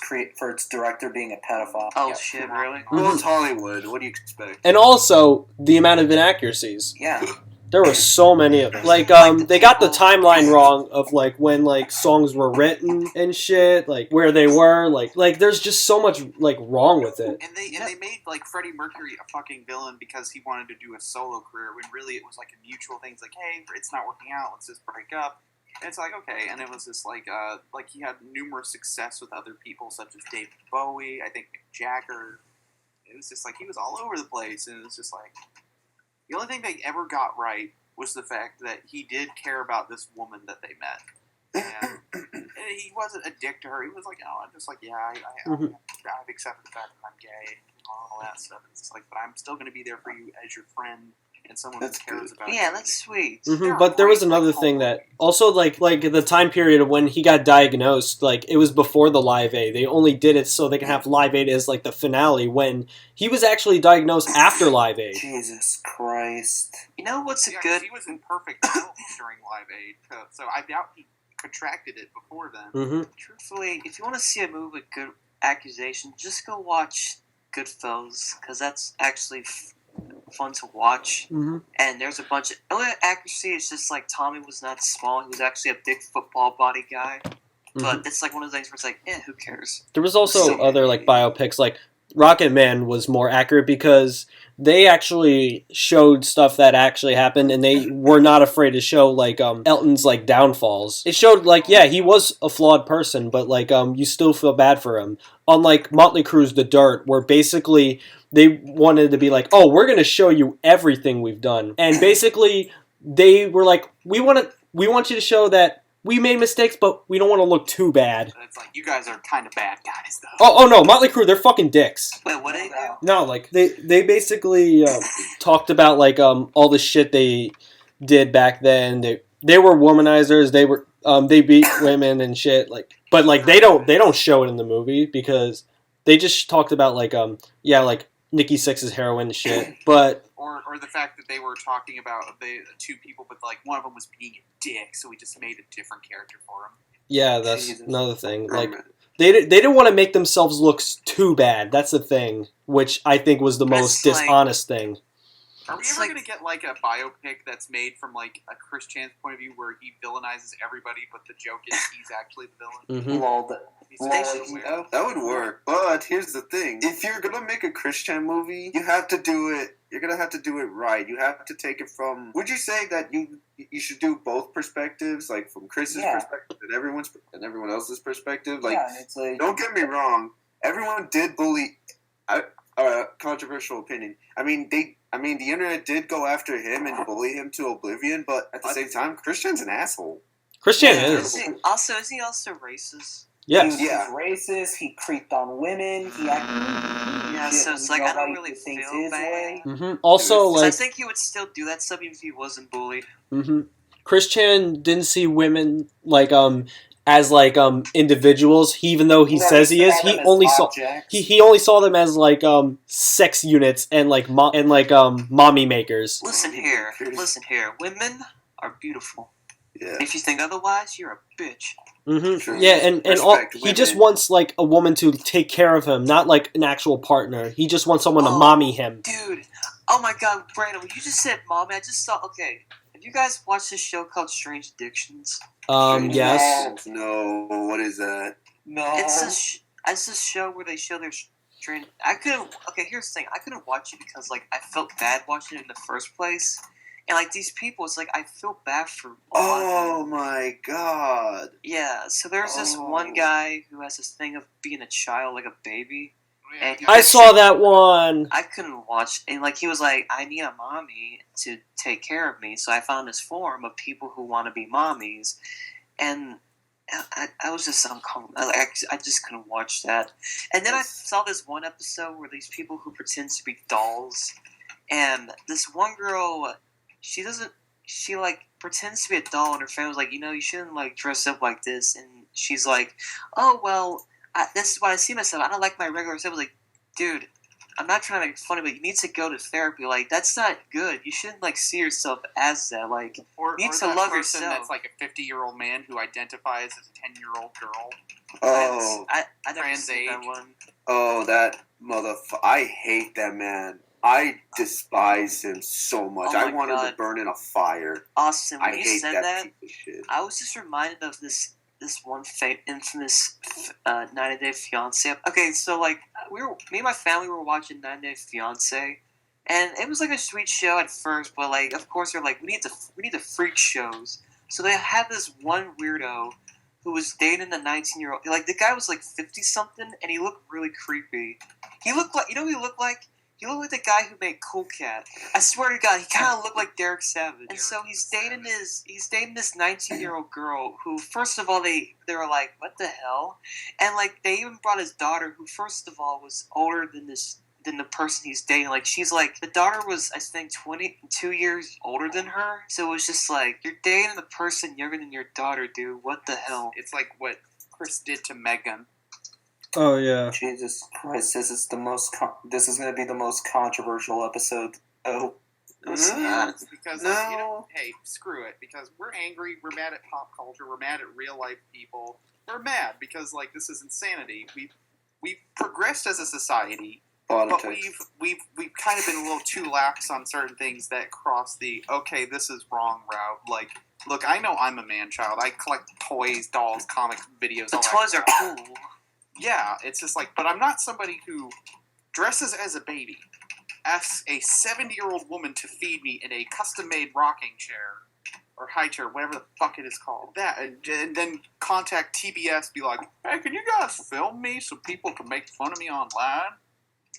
director being a pedophile. Oh Yeah, shit, come on. really? Well, it's Hollywood. What do you expect? And also the amount of inaccuracies. Yeah. There were so many of them. Like, they got the timeline wrong of, like, when, like, songs were written and shit, like, where they were, like, there's just so much, like, wrong with it. And they made like Freddie Mercury a fucking villain because he wanted to do a solo career when really it was like a mutual thing. It's like, hey, it's not working out, let's just break up. And it's like, okay, and it was just like he had numerous success with other people such as David Bowie, I think Mick Jagger. It was just like he was all over the place, and it was just like the only thing they ever got right was the fact that he did care about this woman that they met. And he wasn't a dick to her. He was like, oh, I'm just like, yeah, I've accepted the fact that I'm gay and all that stuff. It's like, but I'm still going to be there for you as your friend and someone that cares about you. Yeah, that's sweet. But there was another thing that also like the time period of when he got diagnosed, like it was before the Live Aid. They only did it so they can have Live Aid as like the finale when he was actually diagnosed after Live Aid. Jesus Christ. You know what's Yeah, good? He was in perfect health during Live Aid, so I doubt he contracted it before then. Truthfully, if you want to see a movie with good accusations, just go watch Goodfellas, because that's actually fun to watch. And there's a bunch of only accuracy. It's just like Tommy was not small; he was actually a big football body guy. But it's like one of those things where it's like, who cares? There was also other like biopics, like Rocket Man was more accurate because they actually showed stuff that actually happened, and they were not afraid to show like Elton's like downfalls. It showed like he was a flawed person, but like you still feel bad for him. Unlike Motley Crue's The Dirt, where basically they wanted to be like, oh, we're gonna show you everything we've done, and basically they were like, we want you to show that we made mistakes, but we don't want to look too bad. It's like, you guys are kind of bad guys, though. Oh no, Motley Crue, they're fucking dicks. Wait, what did they do? No, like they basically talked about like all the shit they did back then. They were womanizers. They were they beat women and shit. Like, but like they don't show it in the movie because they just talked about like like Nikki Sixx's heroin and shit. But or the fact that they were talking about the two people, but like one of them was being a dick, so we just made a different character for him. Yeah, that's another thing. Like they didn't want to make themselves look too bad. That's the thing, which I think was the most dishonest thing. Are we ever going to get like a biopic that's made from like a Chris Chan's point of view where he villainizes everybody, but the joke is he's actually the villain? That would work. But here's the thing: if you're gonna make a Chris Chan movie, you have to do it. You're gonna have to do it right. You have to take it from. Would you say that you should do both perspectives, like from Chris's perspective and everyone else's perspective? Like, it's like, don't get me wrong. Everyone did bully. Controversial opinion. I mean, the internet did go after him and bully him to oblivion, but at the same time, Christian's an asshole. Christian is. Is he also racist? Yes. He was racist. He creeped on women. He acted. So it's like I don't really feel bad. Also, like I think he would still do that stuff even if he wasn't bullied. Chris Chan didn't see women like as like individuals. Even though he says he is, he only saw them as like sex units and like mommy makers. Listen here. Women are beautiful. Yeah. If you think otherwise, you're a bitch. Yeah, and he just wants like a woman to take care of him, not like an actual partner. He just wants someone to mommy him. Dude, oh my God, Brandon, when you just said mommy, I just thought, okay, have you guys watched this show called Strange Addictions? Yes. No, what is that? No. It's a show where they show their strange. Here's the thing. I couldn't watch it because like I felt bad watching it in the first place. And, like, these people, it's like, I feel bad for Oh, my God. Yeah, so there's this one guy who has this thing of being a child, like a baby. And I saw that one. I couldn't watch. And, like, he was like, I need a mommy to take care of me. So I found this forum of people who want to be mommies. And I was just uncomfortable. I just couldn't watch that. And then I saw this one episode where these people who pretend to be dolls. And this one girl... She like pretends to be a doll, and her family's like, you shouldn't like dress up like this. And she's like, oh well, this is why I see myself. I don't like my regular self. I was like, dude, I'm not trying to make fun of it. You need to go to therapy. Like that's not good. You shouldn't like see yourself as that. Like you need to love yourself. That's like a 50-year-old man who identifies as a 10-year-old girl. Oh, I never seen that one. Oh, that motherfucker! I hate that man. I despise him so much. Oh I want him to burn in a fire. Austin, when I you hate said that that, piece of shit. I was just reminded of this one infamous 90 Day Fiancé. Okay, so like me and my family were watching 90 Day Fiancé, and it was like a sweet show at first, but like of course they're like we need the freak shows. So they had this one weirdo who was dating a 19-year-old. Like the guy was like 50 something, and he looked really creepy. He looked like he looked like. He looked like the guy who made Cool Cat. I swear to God, he kind of looked like Derek Savage. And so he's dating this 19-year-old girl who, first of all, they were like, what the hell? And like they even brought his daughter, who first of all was older than the person he's dating. Like she's like, the daughter was, I think, 22 years older than her. So it was just like, you're dating the person younger than your daughter, dude. What the hell? It's like what Chris did to Megan. Oh yeah. Jesus Christ! This is this is going to be the most controversial episode. Oh, Because hey, screw it. Because we're angry. We're mad at pop culture. We're mad at real life people. We're mad because like this is insanity. We've progressed as a society, but we've kind of been a little too lax on certain things that cross the okay, this is wrong route. Like, look, I know I'm a man child. I collect toys, dolls, comics, videos. The toys are cool. Yeah, it's just like, but I'm not somebody who dresses as a baby, asks a 70-year-old woman to feed me in a custom-made rocking chair, or high chair, whatever the fuck it is called. That, and then contact TBS, be like, hey, can you guys film me so people can make fun of me online?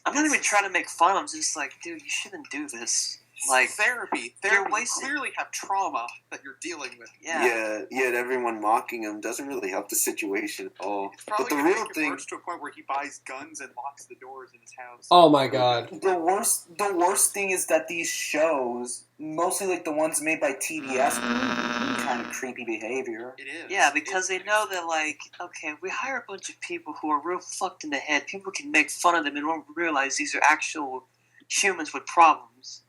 I'm not even trying to make fun. I'm just like, dude, you shouldn't do this. Like therapy. You clearly have trauma that you're dealing with. Yeah. Yet everyone mocking him doesn't really help the situation at all. It's probably but the gonna real make it thing, worse to a point where he buys guns and locks the doors in his house. Oh my god. the worst thing is that these shows, mostly like the ones made by TBS, kind of creepy behavior. It is. Yeah, because they know that, like, okay, if we hire a bunch of people who are real fucked in the head, people can make fun of them and won't realize these are actual humans with problems.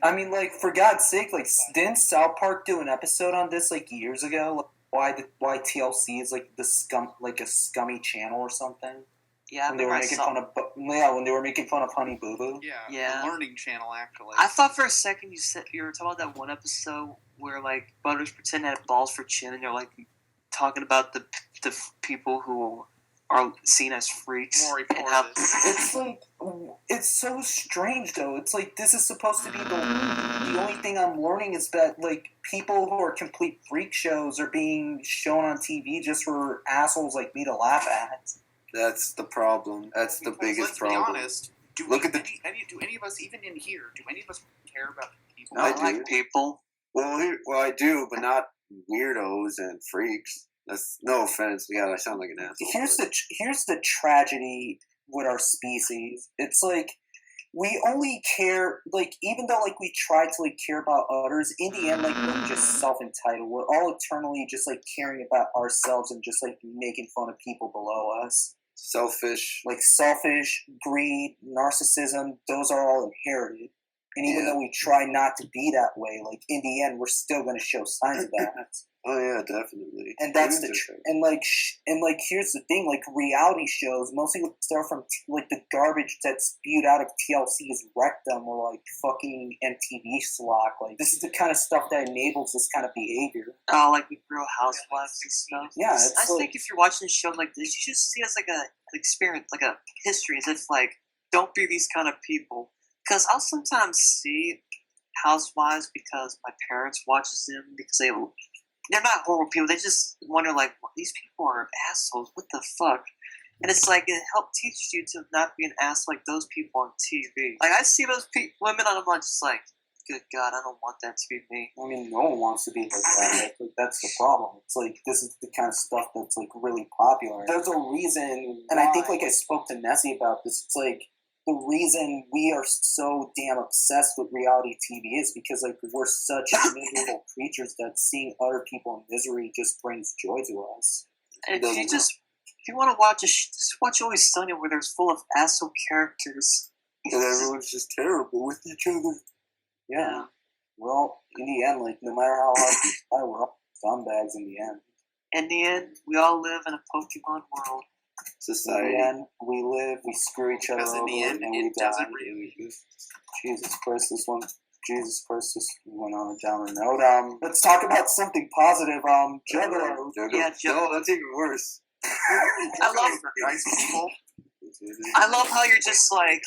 I mean, like, for God's sake, like, didn't South Park do an episode on this, like, years ago? Like, why TLC is, like, a scummy channel or something? Yeah, when they were making fun of Honey Boo Boo. Yeah, the Learning Channel, actually. I thought for a second you were talking about that one episode where, like, Butters pretend to have balls for chin, and you're, like, talking about the people who are seen as freaks. It's like, it's so strange though. It's like, this is supposed to be the only thing I'm learning is that, like, people who are complete freak shows are being shown on TV just for assholes like me to laugh at. That's the problem. That's the biggest problem. Let's be honest. Do any of us, even in here, do any of us care about people? I like people. Well, I do, but not weirdos and freaks. That's no offense. God, I sound like an asshole. Here's the tragedy with our species. It's like, we only care, like, even though, like, we try to, like, care about others, in the end, like, we're just self-entitled. We're all eternally just, like, caring about ourselves and just, like, making fun of people below us. Selfish. Like, selfish, greed, narcissism, those are all inherited. And even though we try not to be that way, like, in the end, we're still going to show signs of that. Oh yeah, definitely. And that's and here's the thing, like, reality shows mostly start from like the garbage that's spewed out of TLC's rectum or like fucking MTV slack. Like, this is the kind of stuff that enables this kind of behavior. Oh, like with Real Housewives and stuff. Yeah, I think if you're watching a show like this, you should see it as like a experience, like a history. As if like, don't be these kind of people. Because I'll sometimes see Housewives because my parents watches them because they're not horrible people. They just wonder, like, well, these people are assholes. What the fuck? And it's like, it helped teach you to not be an ass like those people on TV. Like, I see those women and I'm like, just like, good God, I don't want that to be me. I mean, no one wants to be like that. Like, that's the problem. It's like, this is the kind of stuff that's, like, really popular. There's a reason, and I think, like, I spoke to Nessie about this. It's like, the reason we are so damn obsessed with reality TV is because, like, we're such miserable creatures that seeing other people in misery just brings joy to us. And if you want to watch just watch Always Sunny, where there's full of asshole characters. And everyone's just terrible with each other. Yeah. Well, in the end, like, no matter how hard we try, we're all scumbags in the end. In the end, we all live in a Pokemon world. Society. In the end, we live, we screw each other over, in the end, and it we die. doesn't really. Jesus Christ, this went on a downer note. Let's talk about something positive. Juggalo. Yeah, No, that's even worse. I love nice people. I love how you're just like,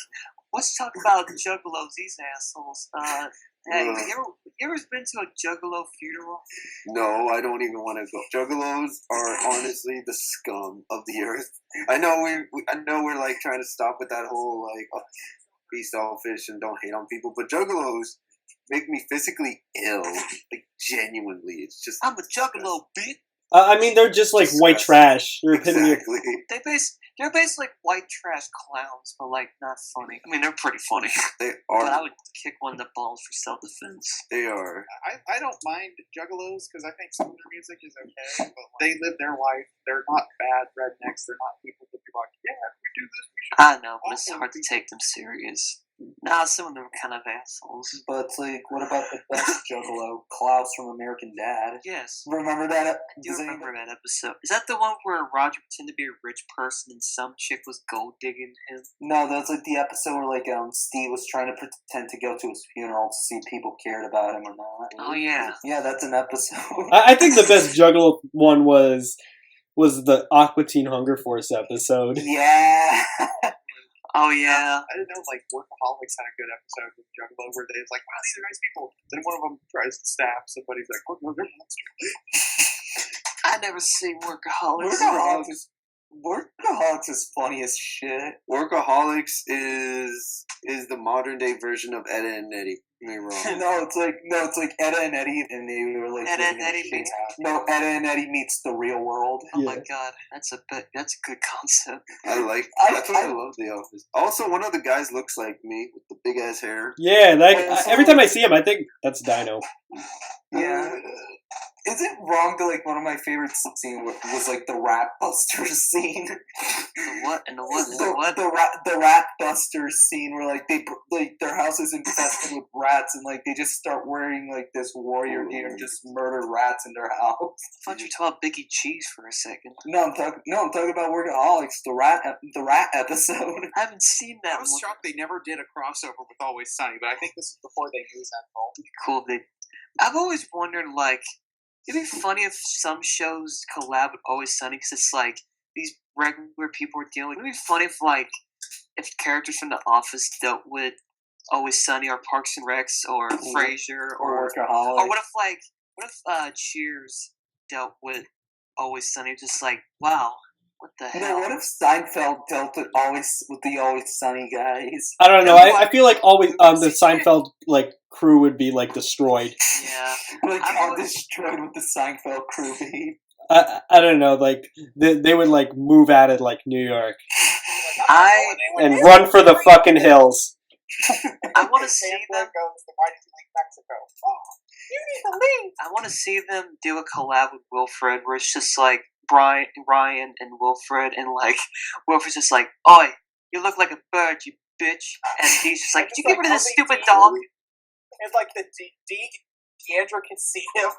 let's talk about Juggalos, these assholes. Hey, you ever been to a Juggalo funeral? No, I don't even want to go. Juggalos are honestly the scum of the earth. I know we're like trying to stop with that whole like be selfish and don't hate on people. But juggalos make me physically ill, like genuinely. It's just I'm a juggalo, bitch. I mean, they're just like white trash. They're epitome of. Exactly. They're basically like white trash clowns, but like not funny. I mean, they're pretty funny. They are. But I would kick one in the balls for self-defense. They are. I don't mind juggalos because I think some of their music is okay, but they live their life. They're not bad rednecks. They're not people that be like, yeah, if we do this, we should. I know, but it's hard to take them serious. Nah, some of them are kind of assholes. But like, what about the best Juggalo, Klaus from American Dad? Yes. Remember that? I do remember that episode. Is that the one where Roger pretended to be a rich person and some chick was gold digging him? No, that's like the episode where like Steve was trying to pretend to go to his funeral to see if people cared about him or not. Oh yeah. Yeah, that's an episode. I think the best Juggalo one was the Aqua Teen Hunger Force episode. Yeah. Oh yeah. I didn't know like Workaholics had a good episode with Juggalo where they're like, wow, these are nice people. Then one of them tries to stab somebody. He's like, oh no, they're monsters. I never seen Workaholics. Workaholics is funny as shit. Workaholics is the modern day version of Edda and Eddie. You're wrong. No, it's like Edda and Eddie, and they were like Edda and Eddie meets. No, Edda and Eddie meets the real world. Oh my god, that's a good concept. That's why I love The Office. Also, one of the guys looks like me with the big ass hair. Yeah, every time I see him, I think that's Dino. Yeah. Is it wrong to like one of my favorite scenes was like the Rat Busters scene? The Rat Busters scene where like they like their house is infested with rats and like they just start wearing like this warrior gear and just murder rats in their house. I thought you were talking about Biggie Cheese for a second. No, I'm talking about Workaholics, the rat episode. I haven't seen that. I was shocked they never did a crossover with Always Sunny, but I think this is before they knew that role. Cool. I've always wondered like. It'd be funny if some shows collab with Always Sunny because it's like these regular people are dealing with. It'd be funny if characters from The Office dealt with Always Sunny or Parks and Recs or Frasier or Workaholics. Or what if Cheers dealt with Always Sunny? Just like, wow, what the hell? No, what if Seinfeld dealt with the Always Sunny guys? I don't know. I feel like always the Seinfeld like crew would be like destroyed. Yeah, like how destroyed with the Seinfeld crew be? I don't know. Like they would like move out of like New York and run for the fucking hills. I want to see them. Why did you leave Mexico? You need to leave. I want to see them do a collab with Wilfred, where it's just like Ryan and Wilfred, and like Wilfred's just like, "Oi, you look like a bird, you bitch," and he's just like, "Did you get rid of this stupid dog?" It's like the Deandra can see him.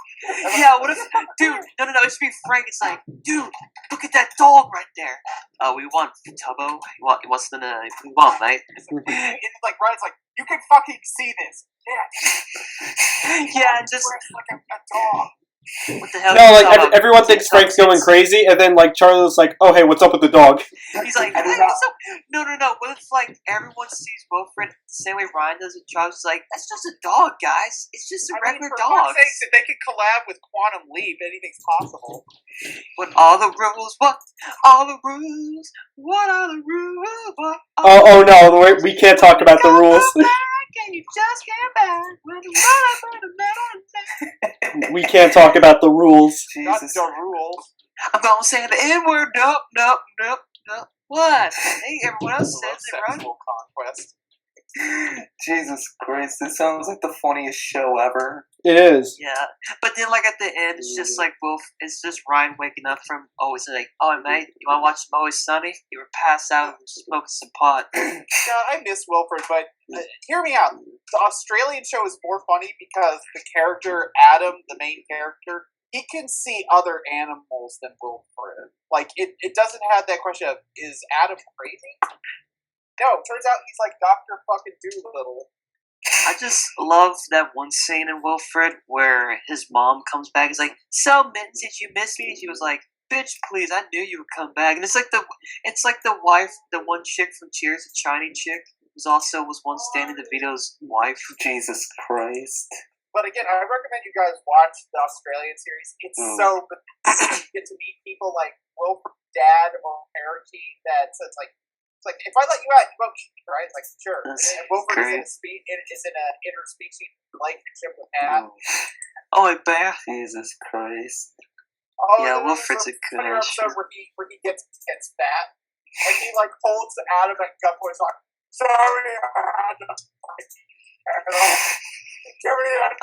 Yeah, what if, dude? No, it should be Frank. It's like, dude, look at that dog right there. We want Tubbo. We want, mate. It's like Ryan's like, you can fucking see this. Yeah. Yeah, just like a dog. What the hell? No, like everyone thinks Frank's going crazy, and then like Charlie's like, "Oh hey, what's up with the dog?" He's like, hey, what's up? No. What if like everyone sees Wilfred the same way Ryan does with Charlie's like, that's just a dog, guys. It's just a regular dog. For sakes, if they could collab with Quantum Leap, anything's possible. What all the rules? What all the rules? What are the rules? What Oh no, we can't talk about the rules. And you just came back with a We can't talk about the rules. Not the rules. I'm gonna say the N-word. Nope. What? Hey, everyone else says it, right? Conquest. Jesus Christ, this sounds like the funniest show ever. It is. Yeah, but then like at the end, it's just like it's just Ryan waking up from Always like, "Oh mate, you want to watch some Always Sunny? You were passed out and smoking some pot." Yeah, I miss Wilfred, but hear me out. The Australian show is more funny because the character Adam, the main character, he can see other animals than Wilfred. Like it doesn't have that question of, is Adam crazy? No, it turns out he's like Dr. fucking Doolittle. I just love that one scene in Wilfred where his mom comes back. He's like, "So, Mittens, did you miss me?" And she was like, "Bitch, please, I knew you would come back." And it's like the wife, the one chick from Cheers, the Chinese chick, was once Danny DeVito's wife. Jesus Christ. But again, I recommend you guys watch the Australian series. It's so good. You get to meet people like Wilfred's dad or parakeet. It's like It's like, if I let you out, you won't eat me, right? It's like, sure. That's And Wilford great. is in an interspecies relationship with Pat. Oh, wait, Bear. Jesus Christ. Oh, Yeah, and then Wilfred's a there's good funny episode where he gets fat, and he like holds Adam at gunpoint. He's like, "Sorry, Adam."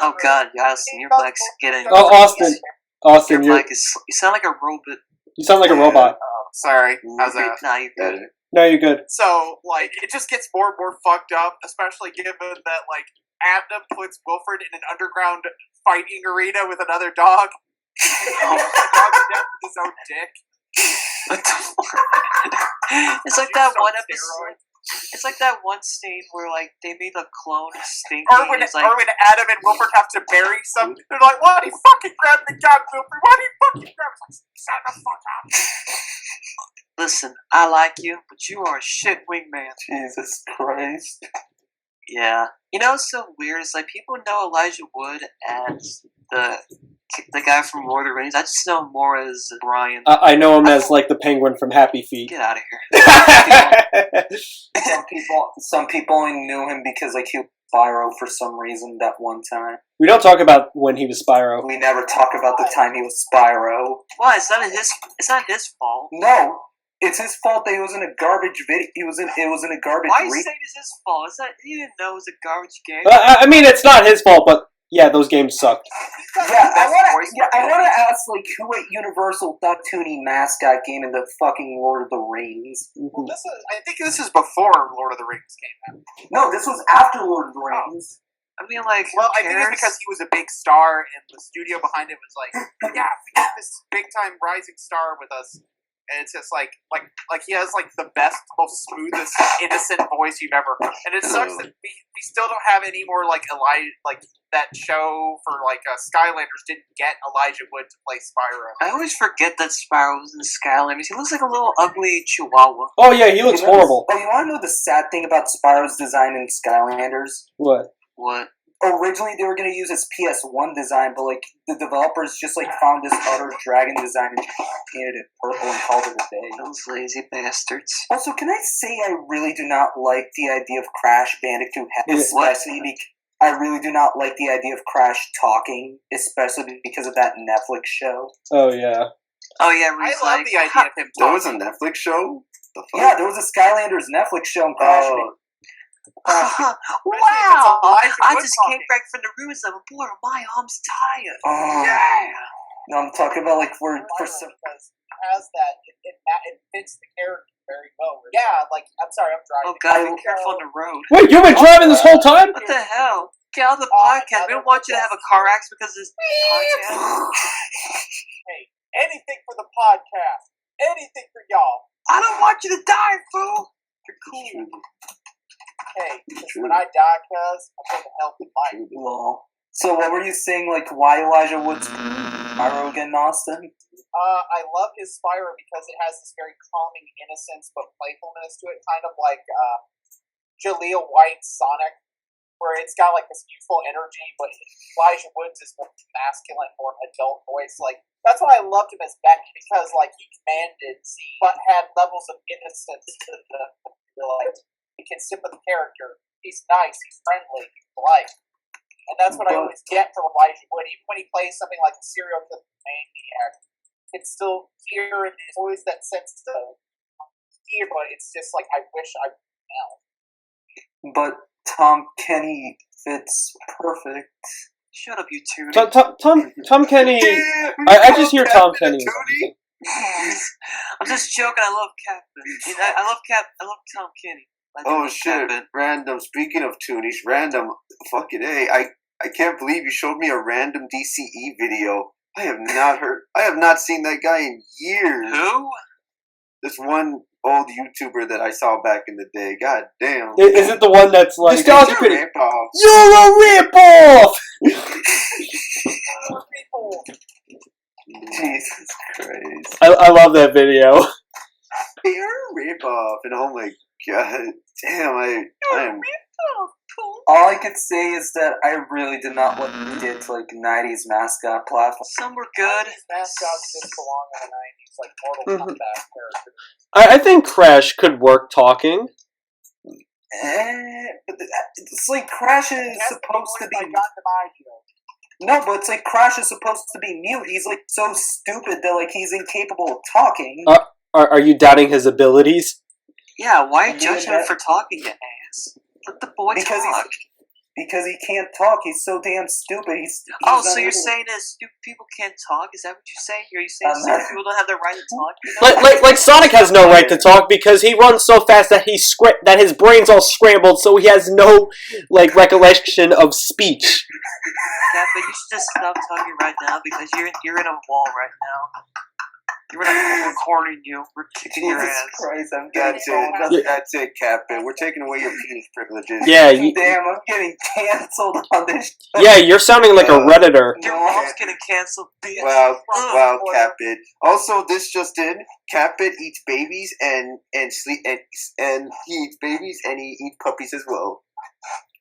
Oh God, Yasin, your mic's getting. Oh, Austin, Your mic is. You sound like a robot. you sound like a robot. Oh, sorry. How's that? Nah, you're good. No, you're good. So, like, it just gets more and more fucked up, especially given that, like, Adam puts Wilfred in an underground fighting arena with another dog. And he the dog to death with his own dick. What the fuck? It's like that one episode. It's like that one scene where like they made a clone of Stinky. Or when Adam and Wilfred have to bury something, they're like, "Why did he fucking grab the gun, Wilfred? Why did he fucking grab it?" Like, shut the fuck up. Listen, I like you, but you are a shit wingman. Jesus Christ. Yeah. You know what's so weird? It's like people know Elijah Wood as the guy from Lord of the Rings. I just know him more as Brian. I know him as like the penguin from Happy Feet. Get out of here. Some people only knew him because like he was Spyro for some reason that one time. We don't talk about when he was Spyro. We never talk about the time he was Spyro. Why? It's not his fault. No, it's his fault that he was in a garbage video. It was in a garbage. Why are you saying it's his fault? He didn't know it was a garbage game. I mean, it's not his fault, but yeah, those games sucked. Yeah, I want to ask like who at Universal thought Toonie mascot game in the fucking Lord of the Rings. Well, I think this is before Lord of the Rings came out. No, this was after Lord of the Rings. I mean, like, well, I think it's because he was a big star, and the studio behind it was like, "Yeah, we got this big time rising star with us." And it's just like he has like the best, most smoothest, innocent voice you've ever heard. And it sucks that we still don't have any more like that show for like Skylanders didn't get Elijah Wood to play Spyro. I always forget that Spyro was in Skylanders. He looks like a little ugly chihuahua. Oh yeah, he looks horrible. Oh, you want to know the sad thing about Spyro's design in Skylanders? What? Originally, they were going to use his PS1 design, but like the developers just like found this other dragon design and painted it purple and called it a day. Those lazy bastards. Also, can I say I really do not like the idea of Crash Bandicoot, especially I really do not like the idea of Crash talking, especially because of that Netflix show. Oh yeah. Oh yeah, I love the idea of him talking. There was a Netflix show? Yeah, there was a Skylanders Netflix show in Crash. Wow! I just came back from the ruins of a boy. My arm's tired. Oh. Yeah. No, I'm talking about like for some. Because it has that, it fits the character very well. Yeah, like I'm sorry, I'm driving. Oh God, be careful on the road. Wait, you've been driving this whole time? What the hell? Get out of the podcast. We don't want you to have a car accident because of this podcast. Hey, anything for the podcast. Anything for y'all. I don't want you to die, fool. You're cool. Hey, when I die, cuz, I'm going to help with life. Lol. So what were you saying, like, why Elijah Wood's Spyro again, Austin? I love his Spyro because it has this very calming innocence but playfulness to it, kind of like Jaleel White's Sonic, where it's got like this youthful energy, but Elijah Wood's is more masculine, more adult voice. Like, that's why I loved him as Beck, because like he commanded but had levels of innocence to the like. You can sit with the character. He's nice. He's friendly. He's polite. And that's what I always get from Elijah Wood. Even when he plays something like a serial killer maniac, it's still here, and there's always that sense of fear, but it's just like, I wish I could now. But Tom Kenny fits perfect. Shut up, you two. Tom Kenny. I just hear Tom Kenny. I'm just joking. I love CatBit. I love Tom Kenny. Oh shit! CatBit. Random. Speaking of Toonies, random. Fucking A. I can't believe you showed me a random DCE video. I have not seen that guy in years. Who? This one old YouTuber that I saw back in the day. God damn. Is it the one that's like Nostalgia Critic? You're a ripoff! Jesus Christ. I love that video. You're a ripoff, and oh my god, damn! I am. All I could say is that I really did not like what they did to, like, 90s mascot platform. Some were good. Mascots didn't belong in the 90s, like Mortal Kombat characters. I think Crash could work talking. But it's like Crash is supposed to be. John DiMaggio. No, but it's like Crash is supposed to be mute. He's like so stupid that like he's incapable of talking. Are you doubting his abilities? Yeah, why judge him for talking, you ass? Let the boy talk. Because he can't talk. He's so damn stupid. He's so you're saying that stupid people can't talk? Is that what you're saying? Are you saying stupid people don't have the right to talk? You know? Like Sonic has no right to talk because he runs so fast that that his brain's all scrambled, so he has no like recollection of speech. Kappa, you should just stop talking right now because you're in a wall right now. We're recording you. We're kicking your ass. Christ, I'm That's it, Captain. We're taking away your penis privileges. Yeah, damn, I'm getting canceled on this show. Yeah, you're sounding like a Redditor. Your mom's getting canceled, bitch. Wow, CatBit. Also, this just in: CatBit eats babies and sleep and he eats babies and he eats puppies as well.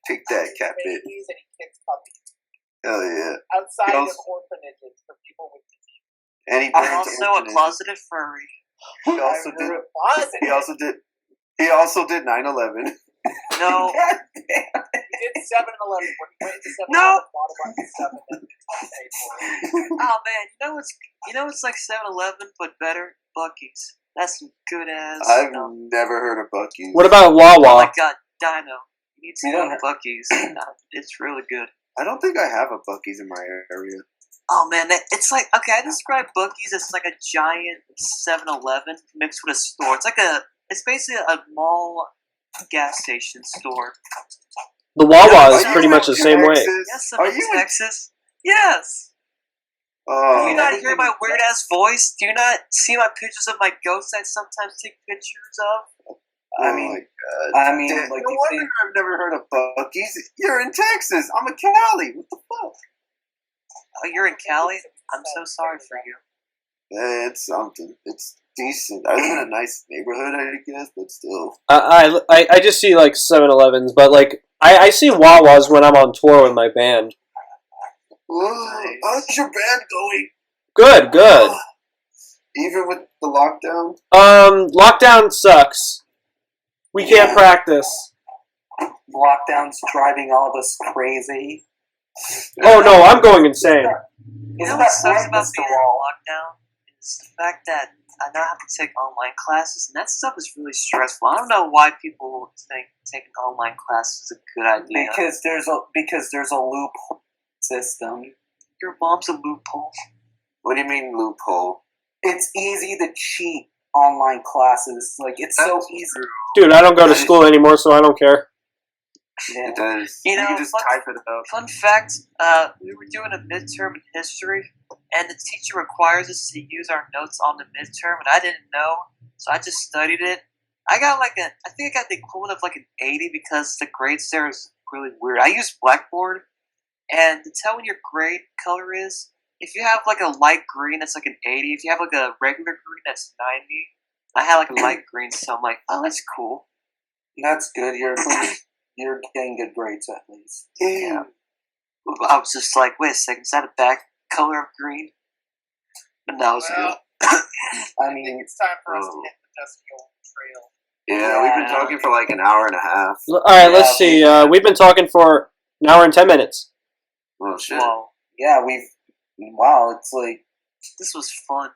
Take that, CatBit. Babies and he kicks puppies. Hell yeah! Outside of orphanages for people with disease. And he I'm also a closeted furry. He also did 9/11. No. He did 7-Eleven when he went to 7-Eleven. No. Bought a bunch of stuff and then paid for it. Oh man, you know it's like 7-Eleven but better. Buc-ee's. That's some good ass. I've never heard of Buc-ee's. What about Wawa? Oh my god, Dino. You need to go to Buc-ee's. It's really good. I don't think I have a Buc-ee's in my area. Oh man, it's like, okay, I describe Buc-ee's as like a giant 7-Eleven mixed with a store. It's basically a mall gas station store. The Wawa is pretty much the same way. Yes, I'm in Texas. Yes. Do you not hear my weird ass voice? Do you not see my pictures of my ghosts I sometimes take pictures of? I mean, like no wonder I've never heard of Buc-ee's. You're in Texas. I'm in Cali. What the fuck? Oh, you're in Cali? I'm so sorry for you. It's something. It's decent. I live in a nice neighborhood, I guess, but still. I just see like 7-Elevens, but like I see Wawas when I'm on tour with my band. How's your band going? Good. Even with the lockdown? Lockdown sucks. We can't practice. Lockdown's driving all of us crazy. Oh no, I'm going insane. You know what sucks about being in lockdown? Is the fact that I now have to take online classes, and that stuff is really stressful. I don't know why people think taking online classes is a good idea. Because there's a loophole system. Your mom's a loophole. What do you mean loophole? It's easy to cheat online classes. Like, it's so easy. Dude, I don't go to school anymore, so I don't care. Yeah. It does. You know, can just type it up. Fun fact, we were doing a midterm in history, and the teacher requires us to use our notes on the midterm, and I didn't know, so I just studied it. I got I think I got the equivalent of like an 80 because the grades there is really weird. I use Blackboard, and to tell when your grade color is, if you have like a light green, that's like an 80. If you have like a regular green, that's 90. I had like a light green, so I'm like, oh, that's cool. That's good. You're getting good grades at least. Yeah. I was just like, wait a second, is that a back color of green? But that was good. I mean, it's time for us to hit the dusty old trail. Yeah, we've been talking for like an hour and a half. Alright, let's see. We've been talking for an hour and 10 minutes. Oh, shit. Wow. Yeah, wow, it's like... This was fun.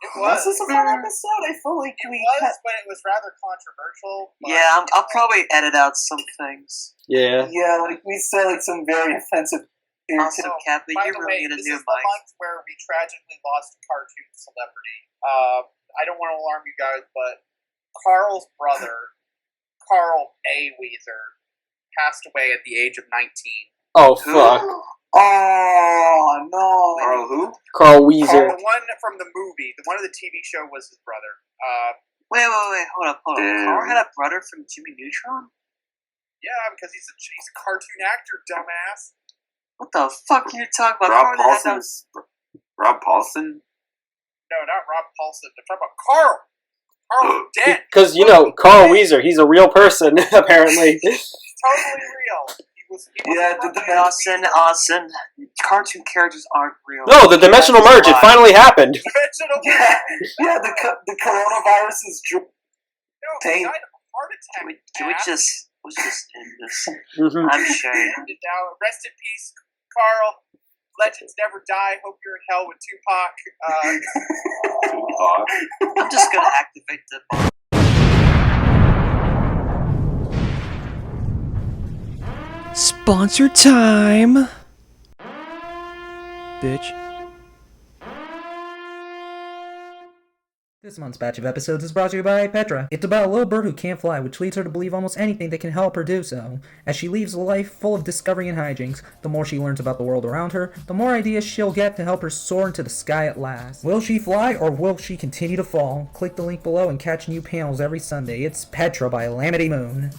It was. This is a fun episode. I feel like but it was rather controversial. Yeah, I'll probably edit out some things. Yeah. Yeah, like we said, like some very offensive. Also, Kappa, by you the really way, need a this new is the mic. month where we tragically lost a cartoon celebrity. I don't want to alarm you guys, but Carl's brother, Carl A. Weezer, passed away at the age of 19. Oh, fuck. Oh, no. Carl who? Carl Weezer. Carl, the one from the movie, the one of the TV show was his brother. Wait, hold up. Carl had a brother from Jimmy Neutron? Yeah, because he's a cartoon actor, dumbass. What the fuck are you talking about? Rob Paulson? No, not Rob Paulson. I'm talking about Carl. Carl dead. Because, Carl Weezer, he's a real person, apparently. Totally real. He Yeah, Austin. Cartoon characters aren't real. No, the dimensional merge. It finally happened. Yeah, the coronavirus is No, he died of a heart attack. Can we just end this? Mhm. I'm sure. Rest in peace, Carl. Legends never die. Hope you're in hell with Tupac. Tupac. I'm just gonna activate the bomb. Sponsor time, bitch. This month's batch of episodes is brought to you by Petra. It's about a little bird who can't fly, which leads her to believe almost anything that can help her do so. As she leads a life full of discovery and hijinks, the more she learns about the world around her, the more ideas she'll get to help her soar into the sky at last. Will she fly, or will she continue to fall? Click the link below and catch new panels every Sunday. It's Petra by Lamity Moon.